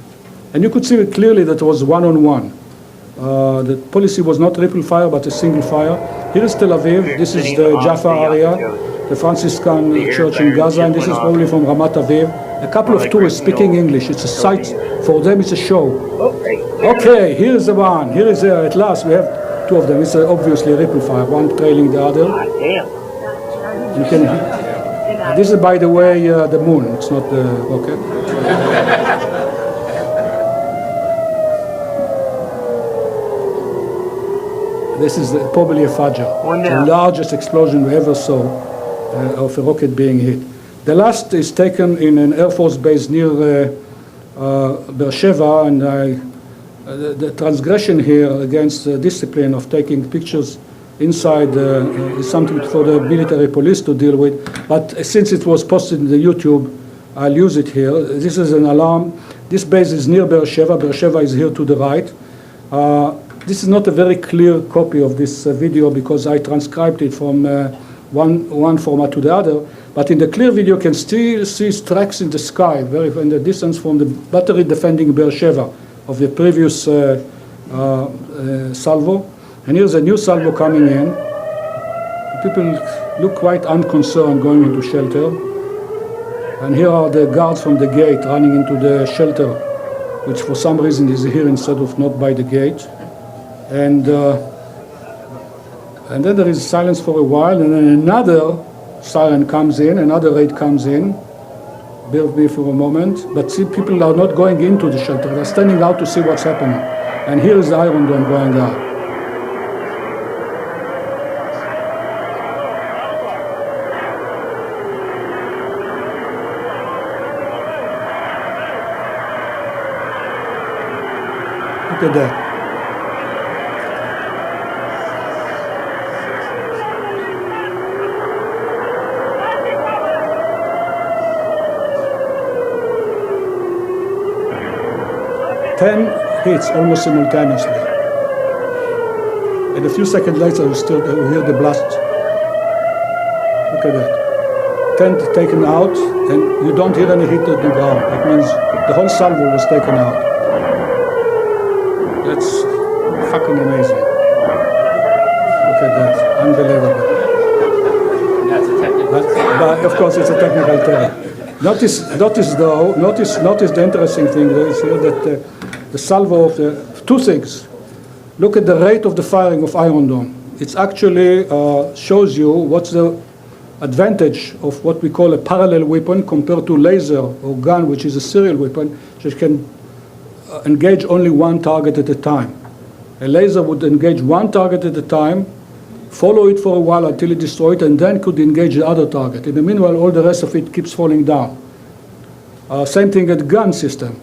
and you could see clearly that it was one-on-one. The policy was not ripple fire, but a single fire. Here is Tel Aviv. This is the Jaffa area, the Franciscan church in Gaza, and this is probably from Ramat Aviv. A couple of tourists speaking English. It's a sight for them. It's a show. Okay, here is the one. Here is at last we have 2 of them. It's obviously a ripple fire, one trailing the other. You can. This is, by the way, the moon. It's not the rocket. This is probably a Fajr, the largest explosion we ever saw of a rocket being hit. The last is taken in an Air Force base near Beersheba, and the transgression here against the discipline of taking pictures inside is something for the military police to deal with. But since it was posted in the YouTube, I'll use it here. This is an alarm. This base is near Beersheba. Beersheba is here to the right. This is not a very clear copy of this video because I transcribed it from one format to the other. But in the clear video, you can still see tracks in the sky, very in the distance from the battery defending Beersheba of the previous salvo. And here's a new salvo coming in. People look quite unconcerned going into shelter. And here are the guards from the gate running into the shelter, which for some reason is here instead of not by the gate. And then there is silence for a while, and then another siren comes in, another raid comes in. Bear with me for a moment. But see, people are not going into the shelter. They're standing out to see what's happening. And here is the Iron Dome going out. Look at that. Ten hits almost simultaneously. And a few seconds later, you hear the blast. Look at that. 10 taken out, and you don't hear any hit at the ground. It means the whole salvo was taken out. That's fucking amazing. Look at that. Unbelievable. That's a technical term. But of course, it's a technical term. Notice the interesting thing there is here that the salvo of two things. Look at the rate of the firing of Iron Dome. It actually shows you what's the advantage of what we call a parallel weapon compared to laser or gun, which is a serial weapon, which can engage only one target at a time. A laser would engage one target at a time, follow it for a while until it destroys it, and then could engage the other target. In the meanwhile, all the rest of it keeps falling down. Same thing at gun system.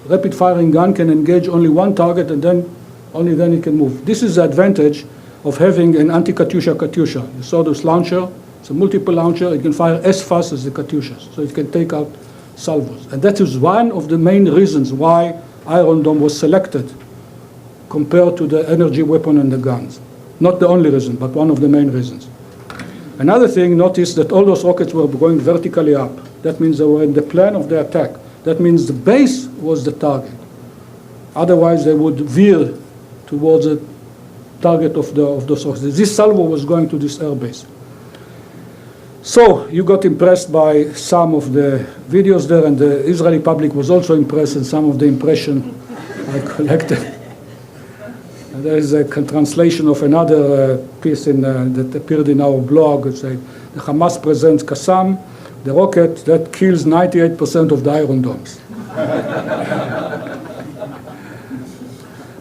Rapid firing gun can engage only one target, and then only then it can move. This is the advantage of having an anti-Katyusha Katyusha. You saw this launcher. It's a multiple launcher. It can fire as fast as the Katyushas, so it can take out salvos. And that is one of the main reasons why Iron Dome was selected compared to the energy weapon and the guns. Not the only reason, but one of the main reasons. Another thing, notice that all those rockets were going vertically up. That means they were in the plan of the attack. That means the base was the target. Otherwise, they would veer towards the target of those rockets. This salvo was going to this air base. So you got impressed by some of the videos there, and the Israeli public was also impressed in some of the impression I collected. And there is a translation of another piece that appeared in our blog. It said, the Hamas presents Qassam, the rocket that kills 98% of the Iron Domes.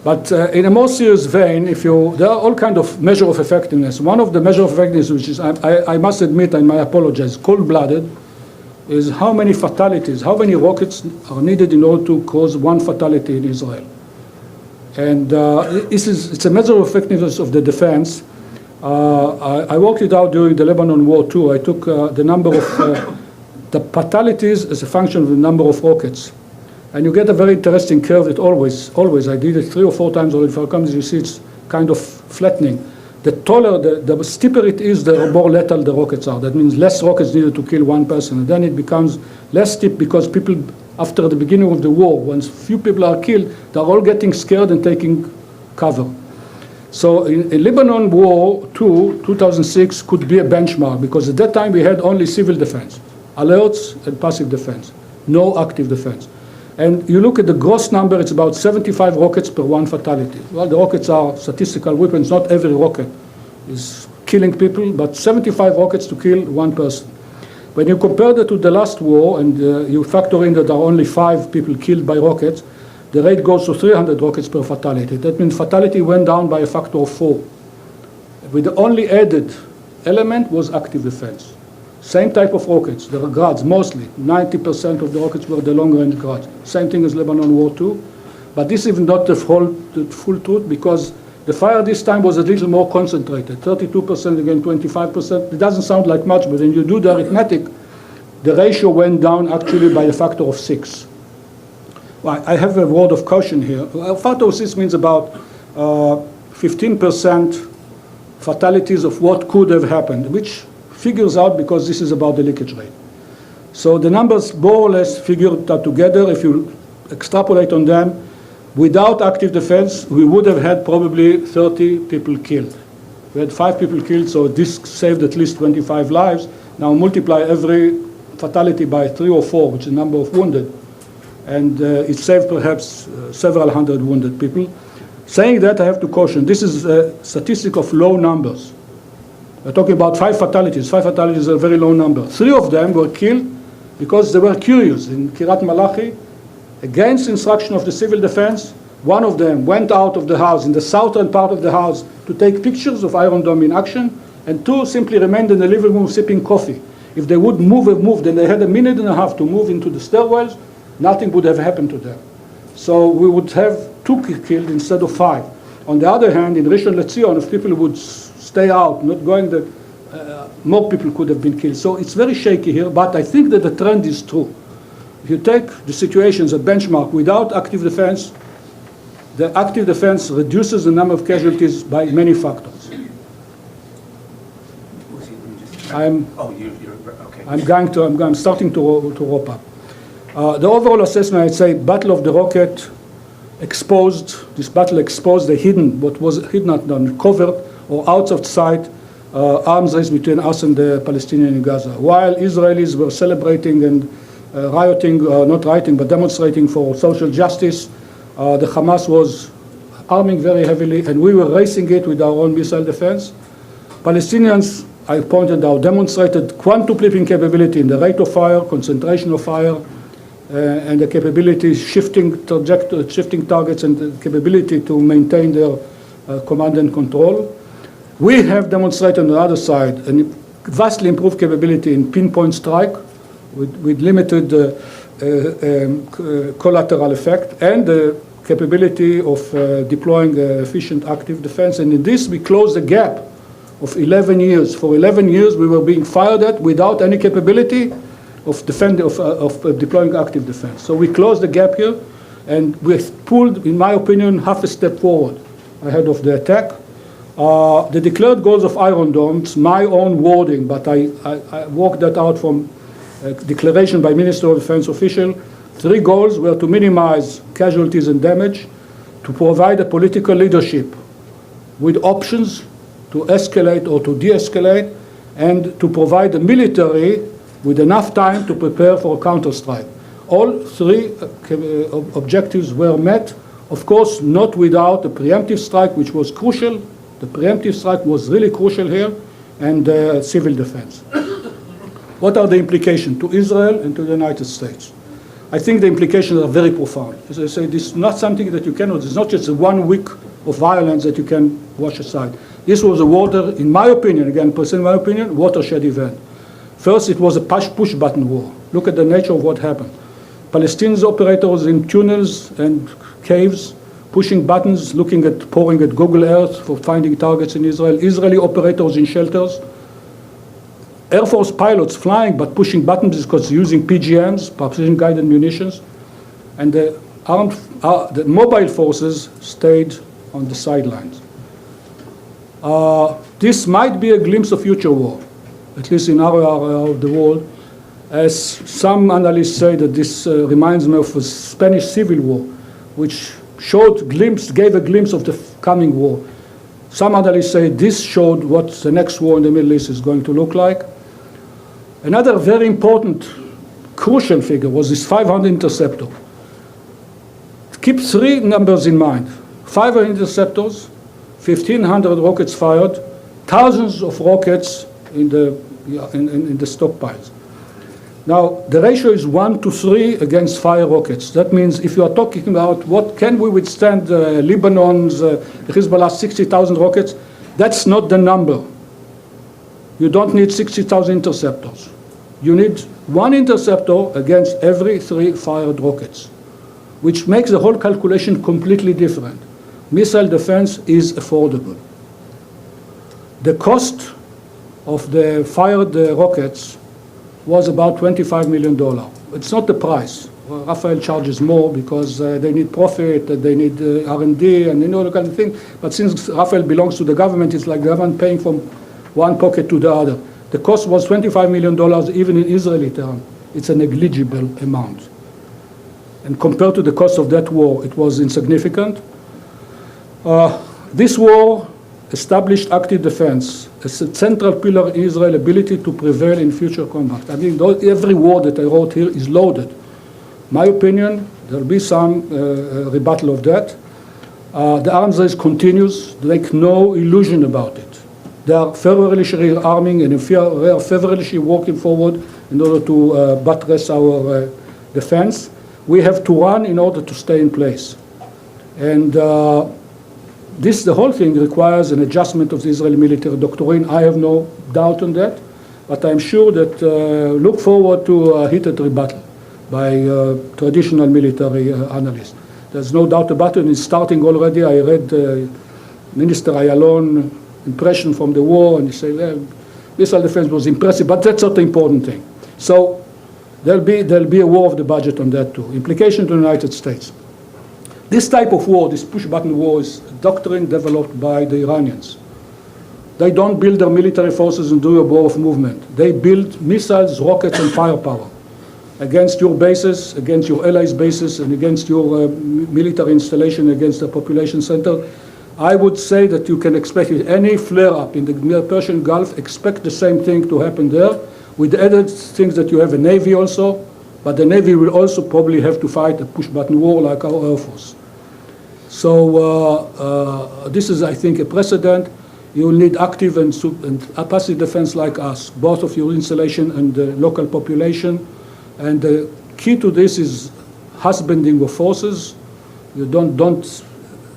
But in a more serious vein, there are all kinds of measures of effectiveness. One of the measures of effectiveness, which is, I must admit, and I apologize, cold-blooded, is how many fatalities, how many rockets are needed in order to cause one fatality in Israel. And it's a measure of effectiveness of the defense. I worked it out during the Lebanon War too. I took the number of the fatalities as a function of the number of rockets. And you get a very interesting curve that always, I did it 3 or 4 times already. For comes, you see it's kind of flattening. The taller, the steeper it is, the more lethal the rockets are. That means less rockets needed to kill one person. And then it becomes less steep because people, after the beginning of the war, once few people are killed, they're all getting scared and taking cover. So in Lebanon War 2006 could be a benchmark because at that time we had only civil defense, alerts and passive defense, no active defense. And you look at the gross number, it's about 75 rockets per one fatality. Well, the rockets are statistical weapons. Not every rocket is killing people, but 75 rockets to kill one person. When you compare that to the last war, and you factor in that there are only 5 people killed by rockets, the rate goes to 300 rockets per fatality. That means fatality went down by a factor of 4. With the only added element was active defense. Same type of rockets, the Grads, mostly. 90% of the rockets were the long-range Grads. Same thing as Lebanon War II. But this is not the full truth because The fire this time was a little more concentrated, 32% against 25%. It doesn't sound like much, but when you do the arithmetic, the ratio went down actually by a factor of 6. Well, I have a word of caution here. A factor of 6 means about 15% fatalities of what could have happened, which figures out because this is about the leakage rate. So the numbers more or less figured out together. If you extrapolate on them, without active defense, we would have had probably 30 people killed. We had 5 people killed, so this saved at least 25 lives. Now multiply every fatality by 3 or 4, which is the number of wounded, and it saved perhaps several hundred wounded people. Saying that, I have to caution, this is a statistic of low numbers. We're talking about 5 fatalities. 5 fatalities is a very low number. 3 of them were killed because they were curious. In Kiryat Malachi, against instruction of the civil defense, one of them went out of the house, in the southern part of the house, to take pictures of Iron Dome in action, and 2 simply remained in the living room sipping coffee. If they would move, then they had a minute and a half to move into the stairwells, nothing would have happened to them. So we would have 2 killed instead of 5. On the other hand, in Rishon LeZion, if people would stay out, not going there, more people could have been killed. So it's very shaky here, but I think that the trend is true. If you take the situation as a benchmark without active defense, the active defense reduces the number of casualties by many factors. I'm starting to wrap up. The overall assessment, I'd say, Battle of the Rocket this battle exposed the hidden, what was hidden, uncovered, or out of sight, arms race between us and the Palestinians in Gaza. While Israelis were celebrating and rioting, not rioting, but demonstrating for social justice, the Hamas was arming very heavily, and we were racing it with our own missile defense. Palestinians, I pointed out, demonstrated quantupling capability in the rate of fire, concentration of fire, and the capability shifting targets and the capability to maintain their command and control. We have demonstrated on the other side a vastly improved capability in pinpoint strike with limited collateral effect, and the capability of deploying efficient active defense. And in this, we closed the gap of 11 years. For 11 years, we were being fired at without any capability of deploying active defense. So we closed the gap here, and we pulled, in my opinion, half a step forward ahead of the attack. The declared goals of Iron Dome, it's my own wording, but I worked that out from a declaration by Minister of Defense official. 3 goals were to minimize casualties and damage, to provide a political leadership with options to escalate or to de-escalate, and to provide the military with enough time to prepare for a counterstrike. All 3 objectives were met, of course, not without a preemptive strike, which was crucial. The preemptive strike was really crucial here, and civil defense. What are the implications to Israel and to the United States? I think the implications are very profound. As I say, this is not something that you cannot, it's not just a 1 week of violence that you can wash aside. This was a in my opinion, again, personally my opinion, watershed event. First, it was a push button war. Look at the nature of what happened. Palestinian operators in tunnels and caves, pushing buttons, pouring at Google Earth for finding targets in Israel. Israeli operators in shelters. Air Force pilots flying but pushing buttons because using PGMs, precision guided munitions. And the mobile forces stayed on the sidelines. This might be a glimpse of future war, at least in our area of the world. As some analysts say that this reminds me of a Spanish Civil War, which gave a glimpse of the coming war. Some analysts say this showed what the next war in the Middle East is going to look like. Another very important, crucial figure was this 500 interceptor. Keep 3 numbers in mind. 500 interceptors, 1,500 rockets fired, thousands of rockets in the stockpiles. Now, the ratio is 1 to 3 against 5 rockets. That means if you are talking about what can we withstand Lebanon's, Hezbollah's 60,000 rockets, that's not the number. You don't need 60,000 interceptors. You need 1 interceptor against every 3 fired rockets, which makes the whole calculation completely different. missile defense is affordable. The cost of the fired rockets was about $25 million. It's not the price. Well, Rafael charges more because they need profit, they need R&D, and all that kind of thing. But since Rafael belongs to the government, it's like the government paying from one pocket to the other. The cost was $25 million, even in Israeli terms. It's a negligible amount. And compared to the cost of that war, it was insignificant. This war established active defense as a central pillar in Israel's ability to prevail in future combat. I mean, every word that I wrote here is loaded. My opinion, there will be some rebuttal of that. The arms race continues. Make no illusion about it. They are feverishly rearming and they are feverishly working forward in order to buttress our defense. We have to run in order to stay in place. And the whole thing requires an adjustment of the Israeli military doctrine. I have no doubt on that, but I'm sure that look forward to a heated rebuttal by traditional military analysts. There's no doubt about it. It's starting already. I read Minister Ayalon's impression from the war, and he said, well, missile defense was impressive, but that's not the important thing. So there'll be a war of the budget on that too. Implication to the United States. This type of war, this push-button war, is a doctrine developed by the Iranians. They don't build their military forces and do a war of movement. They build missiles, rockets, and firepower against your bases, against your allies' bases, and against your military installation, against the population center. I would say that you can expect any flare-up in the Persian Gulf, expect the same thing to happen there, with the added things that you have a Navy also, but the Navy will also probably have to fight a push-button war like our Air Force. So this is, I think, a precedent. You will need active and passive defense like us, both of your installation and the local population. And the key to this is husbanding of forces. You don't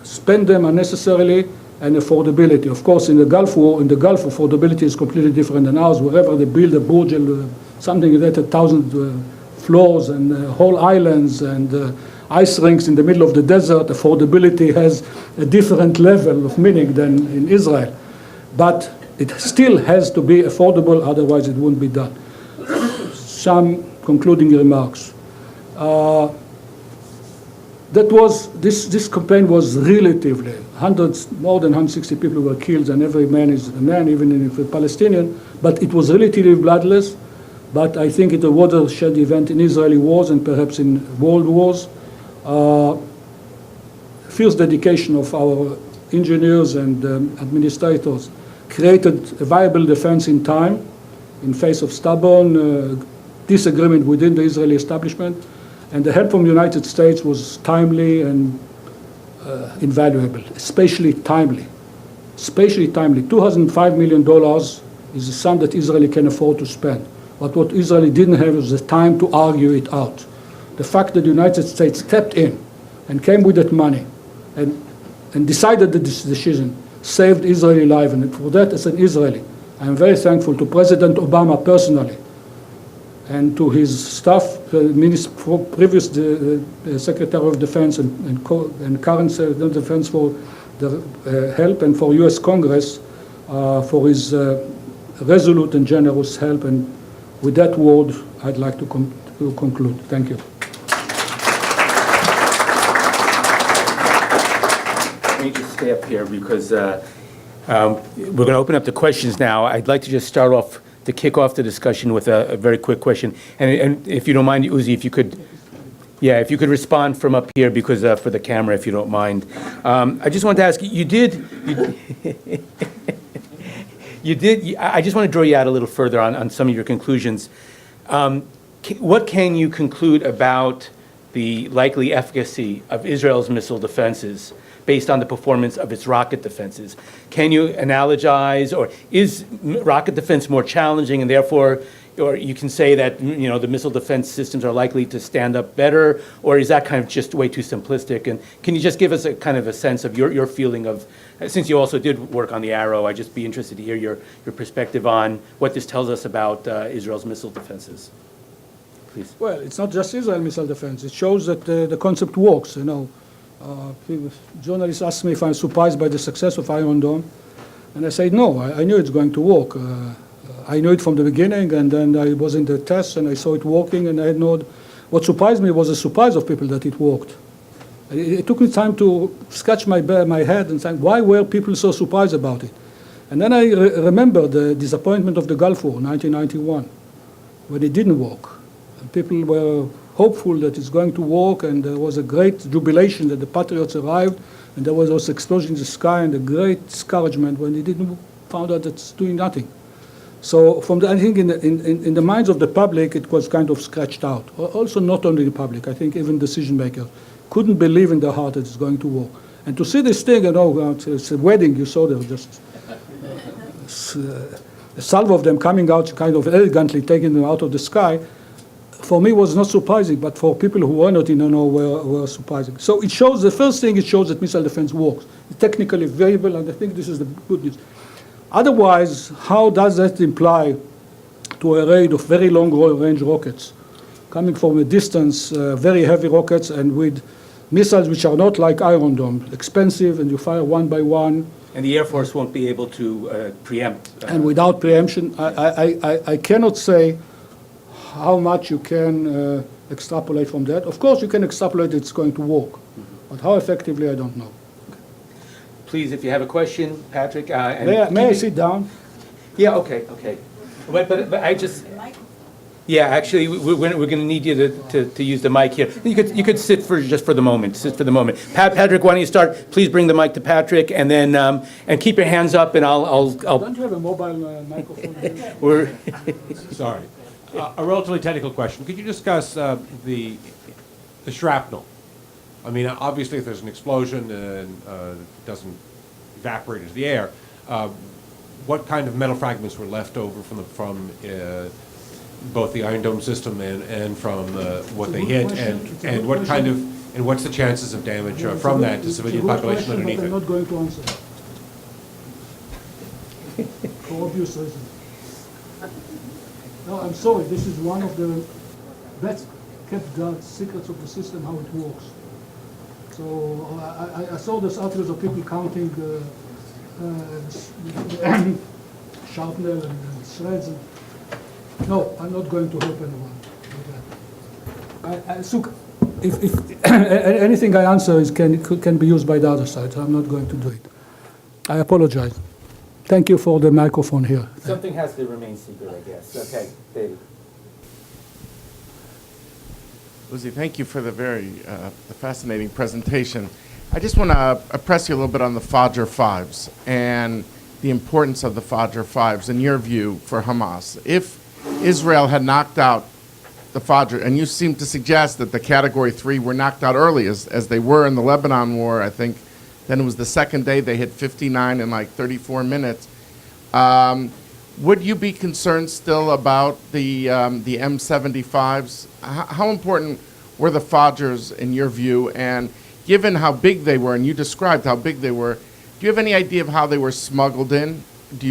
spend them unnecessarily, and affordability. Of course, in the Gulf War, affordability is completely different than ours. Wherever they build a Burj, something like that, 1,000 floors and whole islands and ice rinks in the middle of the desert, affordability has a different level of meaning than in Israel. But it still has to be affordable, otherwise it won't be done. Some concluding remarks. This campaign was relatively, more than 160 people were killed, and every man is a man, even if a Palestinian, but it was relatively bloodless. But I think it's a watershed event in Israeli wars and perhaps in world wars. Fierce dedication of our engineers and administrators created a viable defense in time in face of stubborn disagreement within the Israeli establishment, and the help from the United States was timely and invaluable, especially timely. $205 million is a sum that Israel can afford to spend. But what Israel didn't have was the time to argue it out. The fact that the United States stepped in and came with that money and decided that this decision saved Israeli life, and for that, as an Israeli, I am very thankful to President Obama personally and to his staff, previous Secretary of Defense and current Secretary of Defense for the help, and for U.S. Congress for his resolute and generous help. And with that word, I'd like to conclude. Thank you. Let me just stay up here because we're going to open up the questions now. I'd like to just start off to kick off the discussion with a very quick question. And if you don't mind, Uzi, if you could respond from up here, because for the camera, if you don't mind. I just wanted to ask you, I just want to draw you out a little further on some of your conclusions. What can you conclude about the likely efficacy of Israel's missile defenses based on the performance of its rocket defenses? Can you analogize, or is rocket defense more challenging, and therefore, or you can say that the missile defense systems are likely to stand up better, or is that kind of just way too simplistic? And can you just give us a kind of a sense of your feeling of, since you also did work on the Arrow, I'd just be interested to hear your perspective on what this tells us about Israel's missile defenses. Please. Well, it's not just Israel missile defense. It shows that the concept works. Journalists ask me if I'm surprised by the success of Iron Dome, and I say no. I knew it's going to work. I knew it from the beginning, and then I was in the test and I saw it working, and I had no. What surprised me was the surprise of people that it worked. It took me time to scratch my head and think, why were people so surprised about it? And then I remember the disappointment of the Gulf War, 1991, when it didn't work. And people were hopeful that it's going to work, and there was a great jubilation that the Patriots arrived, and there was also explosion in the sky and a great discouragement when they didn't found out that it's doing nothing. So I think in the minds of the public, it was kind of scratched out. Also, not only the public, I think even decision makers couldn't believe in their heart that it's going to work. And to see this thing, it's a wedding, you saw there, just a salvo of them coming out kind of elegantly, taking them out of the sky, for me was not surprising, but for people who were not in the know were surprising. So it shows, the first thing, it shows that missile defense works. It's technically viable, and I think this is the good news. Otherwise, how does that imply to a raid of very long-range rockets, coming from a distance, very heavy rockets, and with missiles which are not like Iron Dome, expensive, and you fire one by one. And the Air Force won't be able to preempt. And without preemption, I cannot say how much you can extrapolate from that. Of course, you can extrapolate it's going to work, but how effectively, I don't know. Please, if you have a question, Patrick. May I sit down? Yeah, okay. But I just, yeah, actually, we're going to need you to use the mic here. You could sit just for the moment. Patrick, why don't you start? Please bring the mic to Patrick, and then and keep your hands up, and I'll. Don't you have a mobile microphone? Sorry. A relatively technical question. Could you discuss the shrapnel? I mean, obviously, if there's an explosion and it doesn't evaporate into the air, what kind of metal fragments were left over from both the Iron Dome system and from what they hit, and what kind of and what's the chances of damage from that to civilian population underneath it? I'm not going to answer that. For obvious reasons. No, I'm sorry. This is one of the best kept secrets of the system, how it works. So I saw those articles of people counting sharpnel and shreds. No, I'm not going to help anyone with that. If anything I answer can be used by the other side, so I'm not going to do it. I apologize. Thank you for the microphone here. Something has to remain secret, I guess. Okay, David. Uzi, thank you for the very fascinating presentation. I just want to press you a little bit on the Fajr 5s and the importance of the Fajr 5s in your view for Hamas. If Israel had knocked out the Fajr, and you seem to suggest that the Category 3 were knocked out early, as they were in the Lebanon War, I think, then it was the second day they hit 59 in like 34 minutes. Would you be concerned still about the M75s? How important were the Fajrs in your view? And given how big they were, and you described how big they were, do you have any idea of how they were smuggled in? Do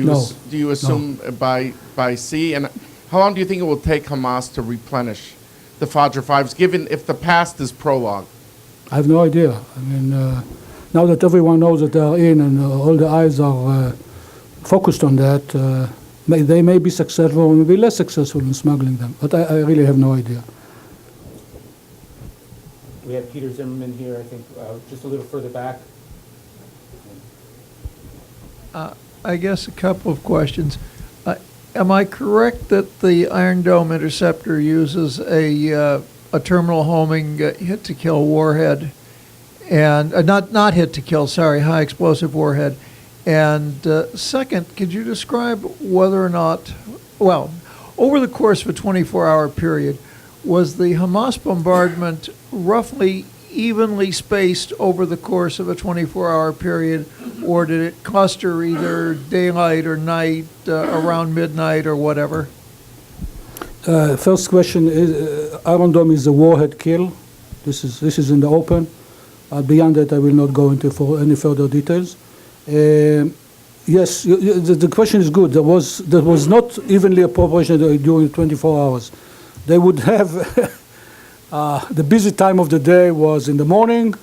you assume by sea? And how long do you think it will take Hamas to replenish the Fajr 5s, given if the past is prologue? I have no idea. I mean, now that everyone knows that they are in and all the eyes are focused on that, they may be successful or may be less successful in smuggling them, but I really have no idea. We have Peter Zimmerman here, I think, just a little further back. I guess a couple of questions. Am I correct that the Iron Dome interceptor uses a terminal homing hit-to-kill warhead, and not hit-to-kill, sorry, high explosive warhead? And second, could you describe whether or not, well, over the course of a 24-hour period, was the Hamas bombardment roughly evenly spaced over the course of a 24-hour period, or did it cluster either daylight or night, around midnight or whatever? First question is, Iron Dome is a warhead kill. This is in the open. Beyond that, I will not go into for any further details. Yes, the question is good. There was not evenly appropriation during 24 hours. They would have the busy time of the day was in the morning,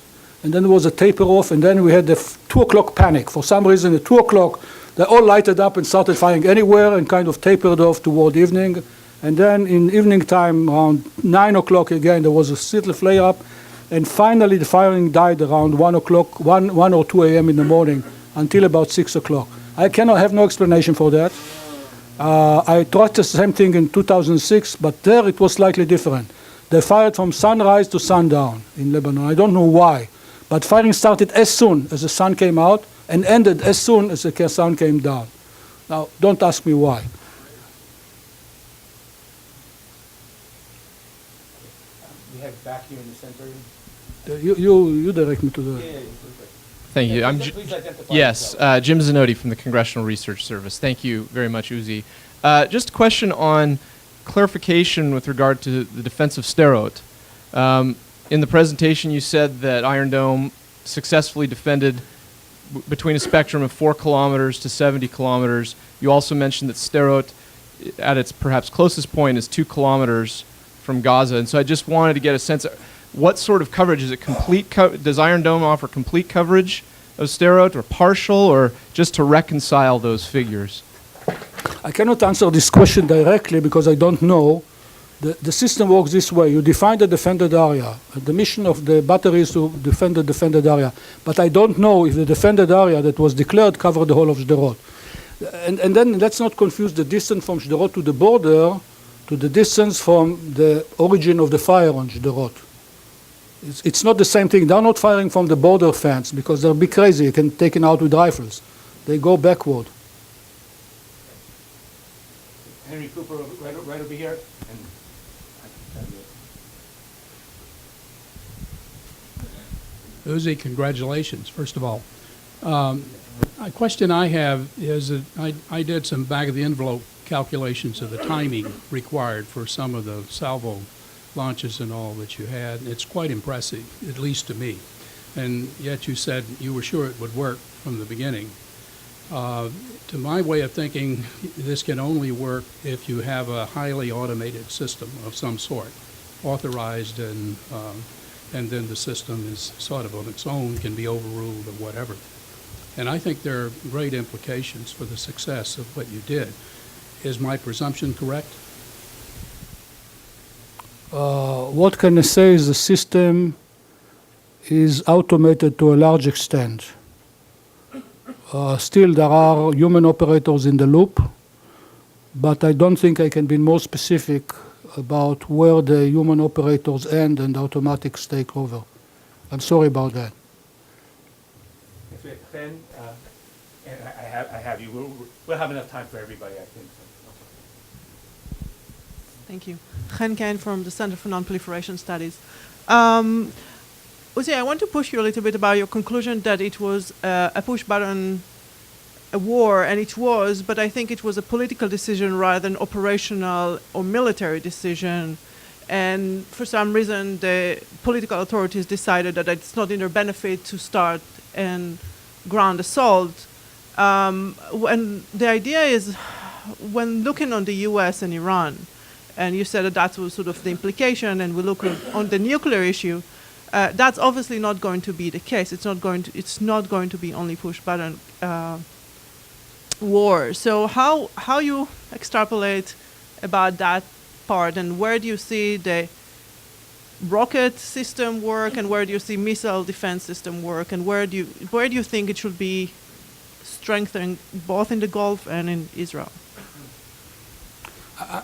and then there was a taper off, and then we had the 2 o'clock panic. For some reason, at 2 o'clock, they all lighted up and started firing anywhere and kind of tapered off toward evening. And then in evening time, around 9 o'clock again, there was a little flare up. And finally, the firing died around 1 o'clock, 1 or 2 a.m. in the morning until about 6 o'clock. I have no explanation for that. I tried the same thing in 2006, but there it was slightly different. They fired from sunrise to sundown in Lebanon. I don't know why, but firing started as soon as the sun came out and ended as soon as the sun came down. Now, don't ask me why. We have back here in the center. You direct me to the... Thank you. Please identify Yes, yourself. Jim Zanotti from the Congressional Research Service. Thank you very much, Uzi. Just a question on clarification with regard to the defense of Sderot. In the presentation, you said that Iron Dome successfully defended between a spectrum of 4 kilometers to 70 kilometers. You also mentioned that Sderot, at its perhaps closest point, is 2 kilometers from Gaza. And so I just wanted to get a sense of what sort of coverage? Is it complete? Does Iron Dome offer complete coverage of Sderot, or partial, or just to reconcile those figures? I cannot answer this question directly because I don't know. The system works this way. You define the defended area. The mission of the battery is to defend the defended area. But I don't know if the defended area that was declared covered the whole of Sderot. And then let's not confuse the distance from Sderot to the border to the distance from the origin of the fire on Sderot. It's not the same thing. They're not firing from the border fence because they'll be crazy. You can take it out with rifles. They go backward. Henry Cooper, right over here. Uzi, congratulations, first of all. A question I have is that I did some back-of-the-envelope calculations of the timing required for some of the salvo launches and all that you had. It's quite impressive, at least to me. And yet you said you were sure it would work from the beginning. To my way of thinking, this can only work if you have a highly automated system of some sort, authorized, and then the system is sort of on its own, can be overruled or whatever. And I think there are great implications for the success of what you did. Is my presumption correct? What can I say is the system is automated to a large extent. Still, there are human operators in the loop, but I don't think I can be more specific about where the human operators end and the automatics take over. I'm sorry about that. If we have Chen, and I have you. We'll have enough time for everybody, I think. Thank you. Chen Kain from the Center for Non-Proliferation Studies. Uzi, I want to push you a little bit about your conclusion that it was a push-button war, and it was, but I think it was a political decision rather than operational or military decision. And for some reason, the political authorities decided that it's not in their benefit to start a ground assault. And the idea is, when looking on the US and Iran, and you said that was sort of the implication, and we look on the nuclear issue, that's obviously not going to be the case. It's not going to be only push-button war. So how you extrapolate about that part, and where do you see the rocket system work, and where do you see missile defense system work, and where do you think it should be strengthened both in the Gulf and in Israel?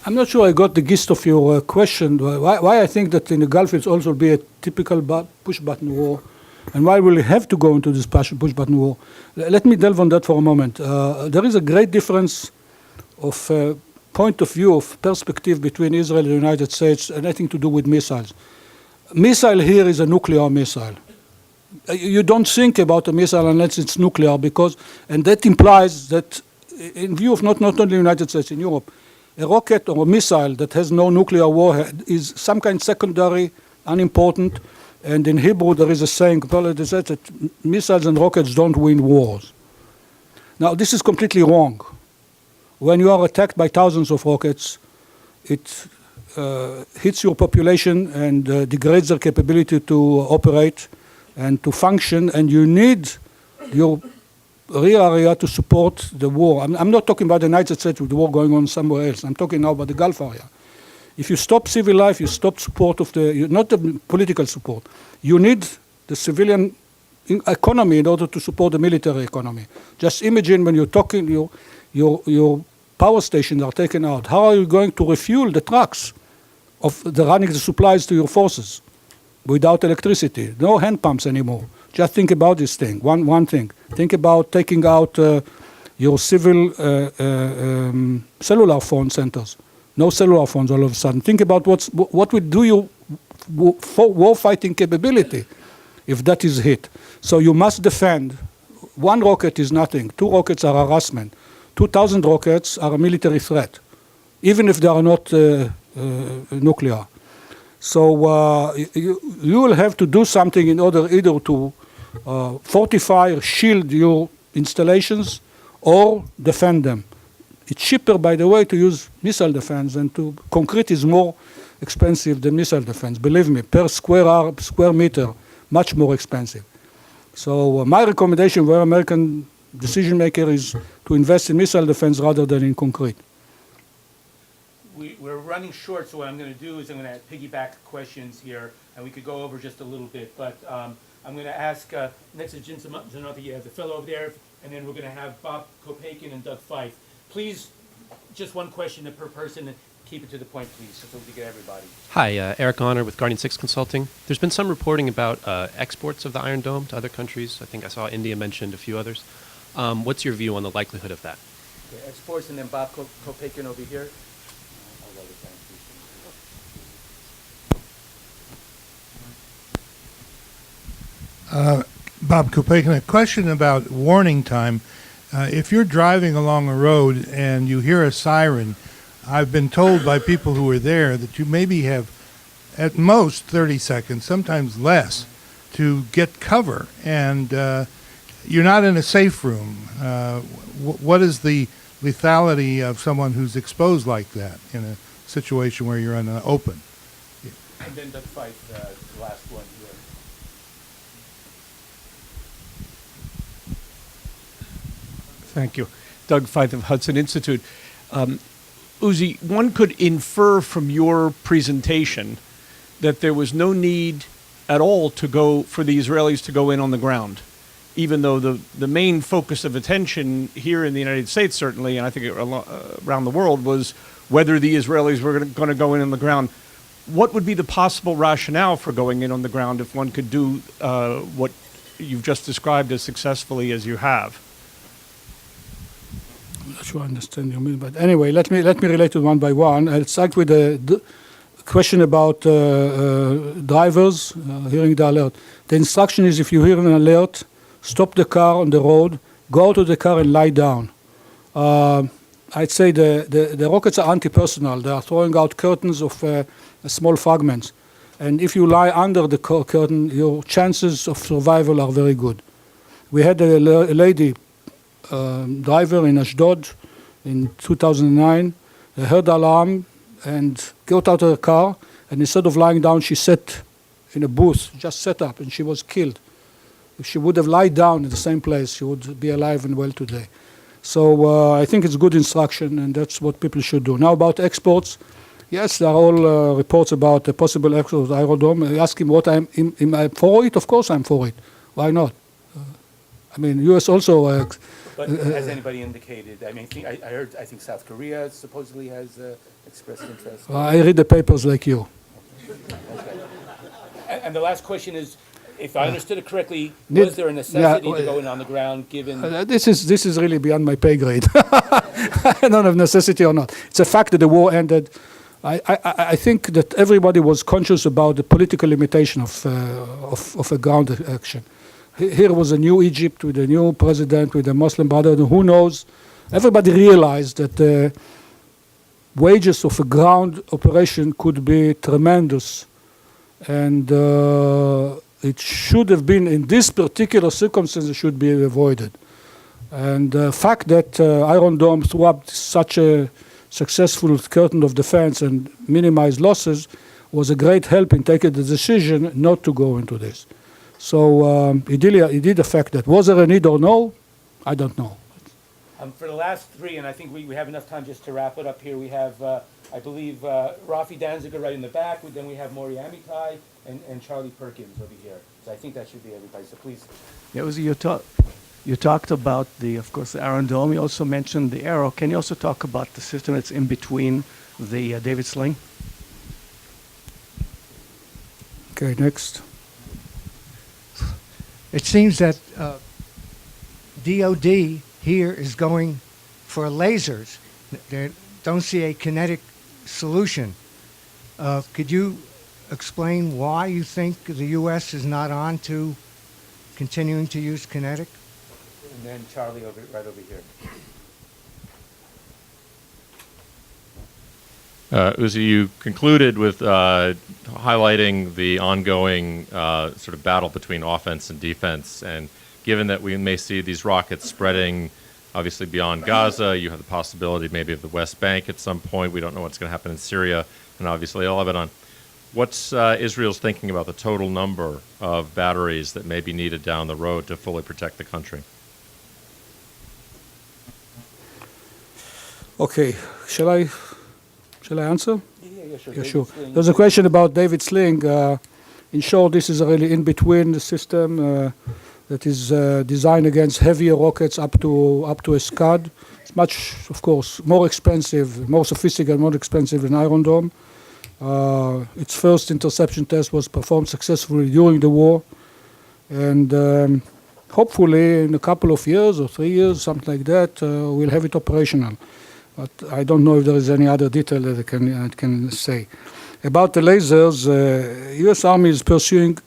I'm not sure I got the gist of your question. Why I think that in the Gulf it's also be a typical push-button war, and why will we have to go into this push-button war? Let me delve on that for a moment. There is a great difference of point of view, of perspective between Israel and the United States, and anything to do with missiles. Missile here is a nuclear missile. You don't think about a missile unless it's nuclear, and that implies that in view of not only the United States, in Europe, a rocket or a missile that has no nuclear warhead is some kind secondary, unimportant, and in Hebrew there is a saying that missiles and rockets don't win wars. Now this is completely wrong. When you are attacked by thousands of rockets, it hits your population and degrades their capability to operate, and to function, and you need your real area to support the war. I'm not talking about the United States with the war going on somewhere else. I'm talking now about the Gulf area. If you stop civil life, you stop support of not the political support. You need the civilian economy in order to support the military economy. Just imagine when you're talking, your power stations are taken out. How are you going to refuel the trucks of running the supplies to your forces without electricity? No hand pumps anymore. Just think about this thing, one thing. Think about taking out your civil cellular phone centers. No cellular phones all of a sudden. Think about what would do your war fighting capability if that is hit. So you must defend. One rocket is nothing. 2 rockets are harassment. 2,000 rockets are a military threat, even if they are not nuclear. So you will have to do something in order either to fortify or shield your installations or defend them. It's cheaper, by the way, to use missile defense, and concrete is more expensive than missile defense. Believe me, per square meter, much more expensive. So my recommendation for American decision maker is to invest in missile defense rather than in concrete. We're running short, so what I'm going to do is I'm going to piggyback questions here, and we could go over just a little bit. But I'm going to ask, next to Jim Zanotti, you have the fellow over there, and then we're going to have Bob Kopakin and Doug Fife. Please, just one question per person, and keep it to the point, please, so we can get everybody. Hi, Eric Honor with Guardian 6 Consulting. There's been some reporting about exports of the Iron Dome to other countries. I think I saw India mentioned, a few others. What's your view on the likelihood of that? Okay, exports, and then Bob Kopakin over here. Bob Kopakin, a question about warning time. If you're driving along a road and you hear a siren, I've been told by people who were there that you maybe have at most 30 seconds, sometimes less, to get cover. And you're not in a safe room. What is the lethality of someone who's exposed like that in a situation where you're in an open? And then Doug Fife, the last one here. Thank you. Doug Fife of Hudson Institute. Uzi, one could infer from your presentation that there was no need at all for the Israelis to go in on the ground, even though the main focus of attention here in the United States, certainly, and I think around the world, was whether the Israelis were going to go in on the ground. What would be the possible rationale for going in on the ground if one could do what you've just described as successfully as you have? I'm not sure I understand you mean, but anyway, let me relate it one by one. I'll start with the question about drivers hearing the alert. The instruction is, if you hear an alert, stop the car on the road, go to the car and lie down. I'd say the rockets are anti-personnel. They are throwing out curtains of small fragments. And if you lie under the curtain, your chances of survival are very good. We had a lady driver in Ashdod in 2009, heard the alarm and got out of the car, and instead of lying down, she sat in a booth, just sat up, and she was killed. If she would have lied down in the same place, she would be alive and well today. So I think it's good instruction, and that's what people should do. Now about exports, yes, there are all reports about the possible export of the Iron Dome. I ask him what am I for it? Of course I'm for it. Why not? I mean, U.S. also... But has anybody indicated? I mean, I think South Korea supposedly has expressed interest. I read the papers like you. Okay. And the last question is, if I understood it correctly, was there a necessity to go in on the ground given... This is really beyond my pay grade. I don't have necessity or not. It's a fact that the war ended. I think that everybody was conscious about the political limitation of a ground action. Here was a new Egypt with a new president, with a Muslim Brotherhood. Who knows? Everybody realized that the wages of a ground operation could be tremendous. And it should have been, in this particular circumstance, should be avoided. And the fact that Iron Dome threw up such a successful curtain of defense and minimized losses was a great help in taking the decision not to go into this. So it did affect that. Was there a need or no? I don't know. For the last three, and I think we have enough time just to wrap it up here, we have, I believe, Rafi Danziger right in the back, then we have Maury Amitai and Charlie Perkins over here. So I think that should be everybody, so please. Yeah, Uzi, you talked about of course, the Iron Dome. You also mentioned the Arrow. Can you also talk about the system that's in between the David Sling? Okay, next. It seems that DOD here is going for lasers. They don't see a kinetic solution. Could you explain why you think the U.S. is not on to continuing to use kinetic? And then Charlie right over here. Uzi, you concluded with highlighting the ongoing sort of battle between offense and defense. And given that we may see these rockets spreading, obviously, beyond Gaza, you have the possibility maybe of the West Bank at some point. We don't know what's going to happen in Syria and obviously Lebanon. What's Israel's thinking about the total number of batteries that may be needed down the road to fully protect the country? Okay, shall I answer? Yeah, sure. Yeah, sure. There's a question about David Sling. In short, this is a really in-between system that is designed against heavier rockets up to a Scud. It's much, of course, more expensive, more sophisticated, more expensive than Iron Dome. Its first interception test was performed successfully during the war, and hopefully in a couple of years or 3 years, something like that, we'll have it operational. But I don't know if there is any other detail that I can say. About the lasers, U.S. Army is pursuing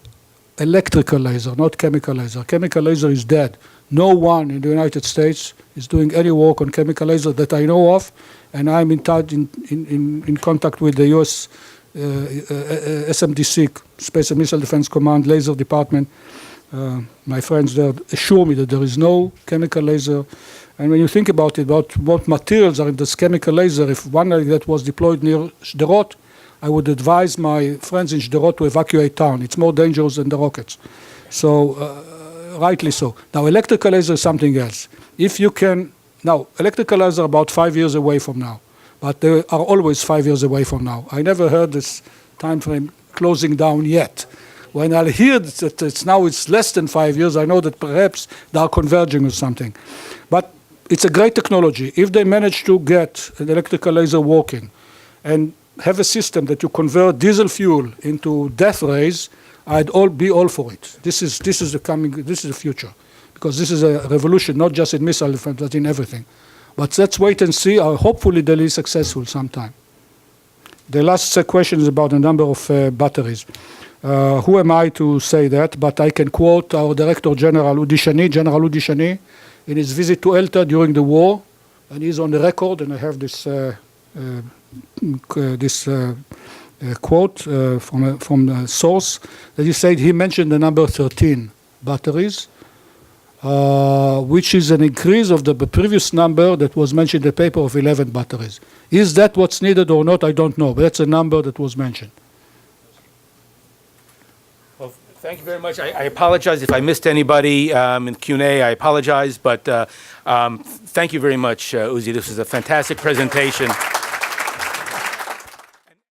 electrical laser, not chemical laser. Chemical laser is dead. No one in the United States is doing any work on chemical laser that I know of, and I'm in touch in contact with the U.S. SMDC, Space and Missile Defense Command Laser Department. My friends there assure me that there is no chemical laser. And when you think about it, about what materials are in this chemical laser, if one like that was deployed near Sderot, I would advise my friends in Sderot to evacuate town. It's more dangerous than the rockets. So, rightly so. Now, electrical laser is something else. If you can, now, electrical laser are about 5 years away from now, but they are always 5 years away from now. I never heard this time frame closing down yet. When I hear that it's less than 5 years, I know that perhaps they are converging or something. But it's a great technology. If they manage to get an electrical laser working and have a system that you convert diesel fuel into death rays, I'd be all for it. This is the future, because this is a revolution, not just in missile defense, but in everything. But let's wait and see. Hopefully they'll be successful sometime. The last question is about the number of batteries. Who am I to say that? But I can quote our Director General General Udi Shani, in his visit to Elta during the war, and he's on the record, and I have this quote from the source, that he said he mentioned the number 13 batteries, which is an increase of the previous number that was mentioned in the paper of 11 batteries. Is that what's needed or not? I don't know, but that's a number that was mentioned. Well, thank you very much. I apologize if I missed anybody in Q&A. I apologize, but thank you very much, Uzi. This was a fantastic presentation.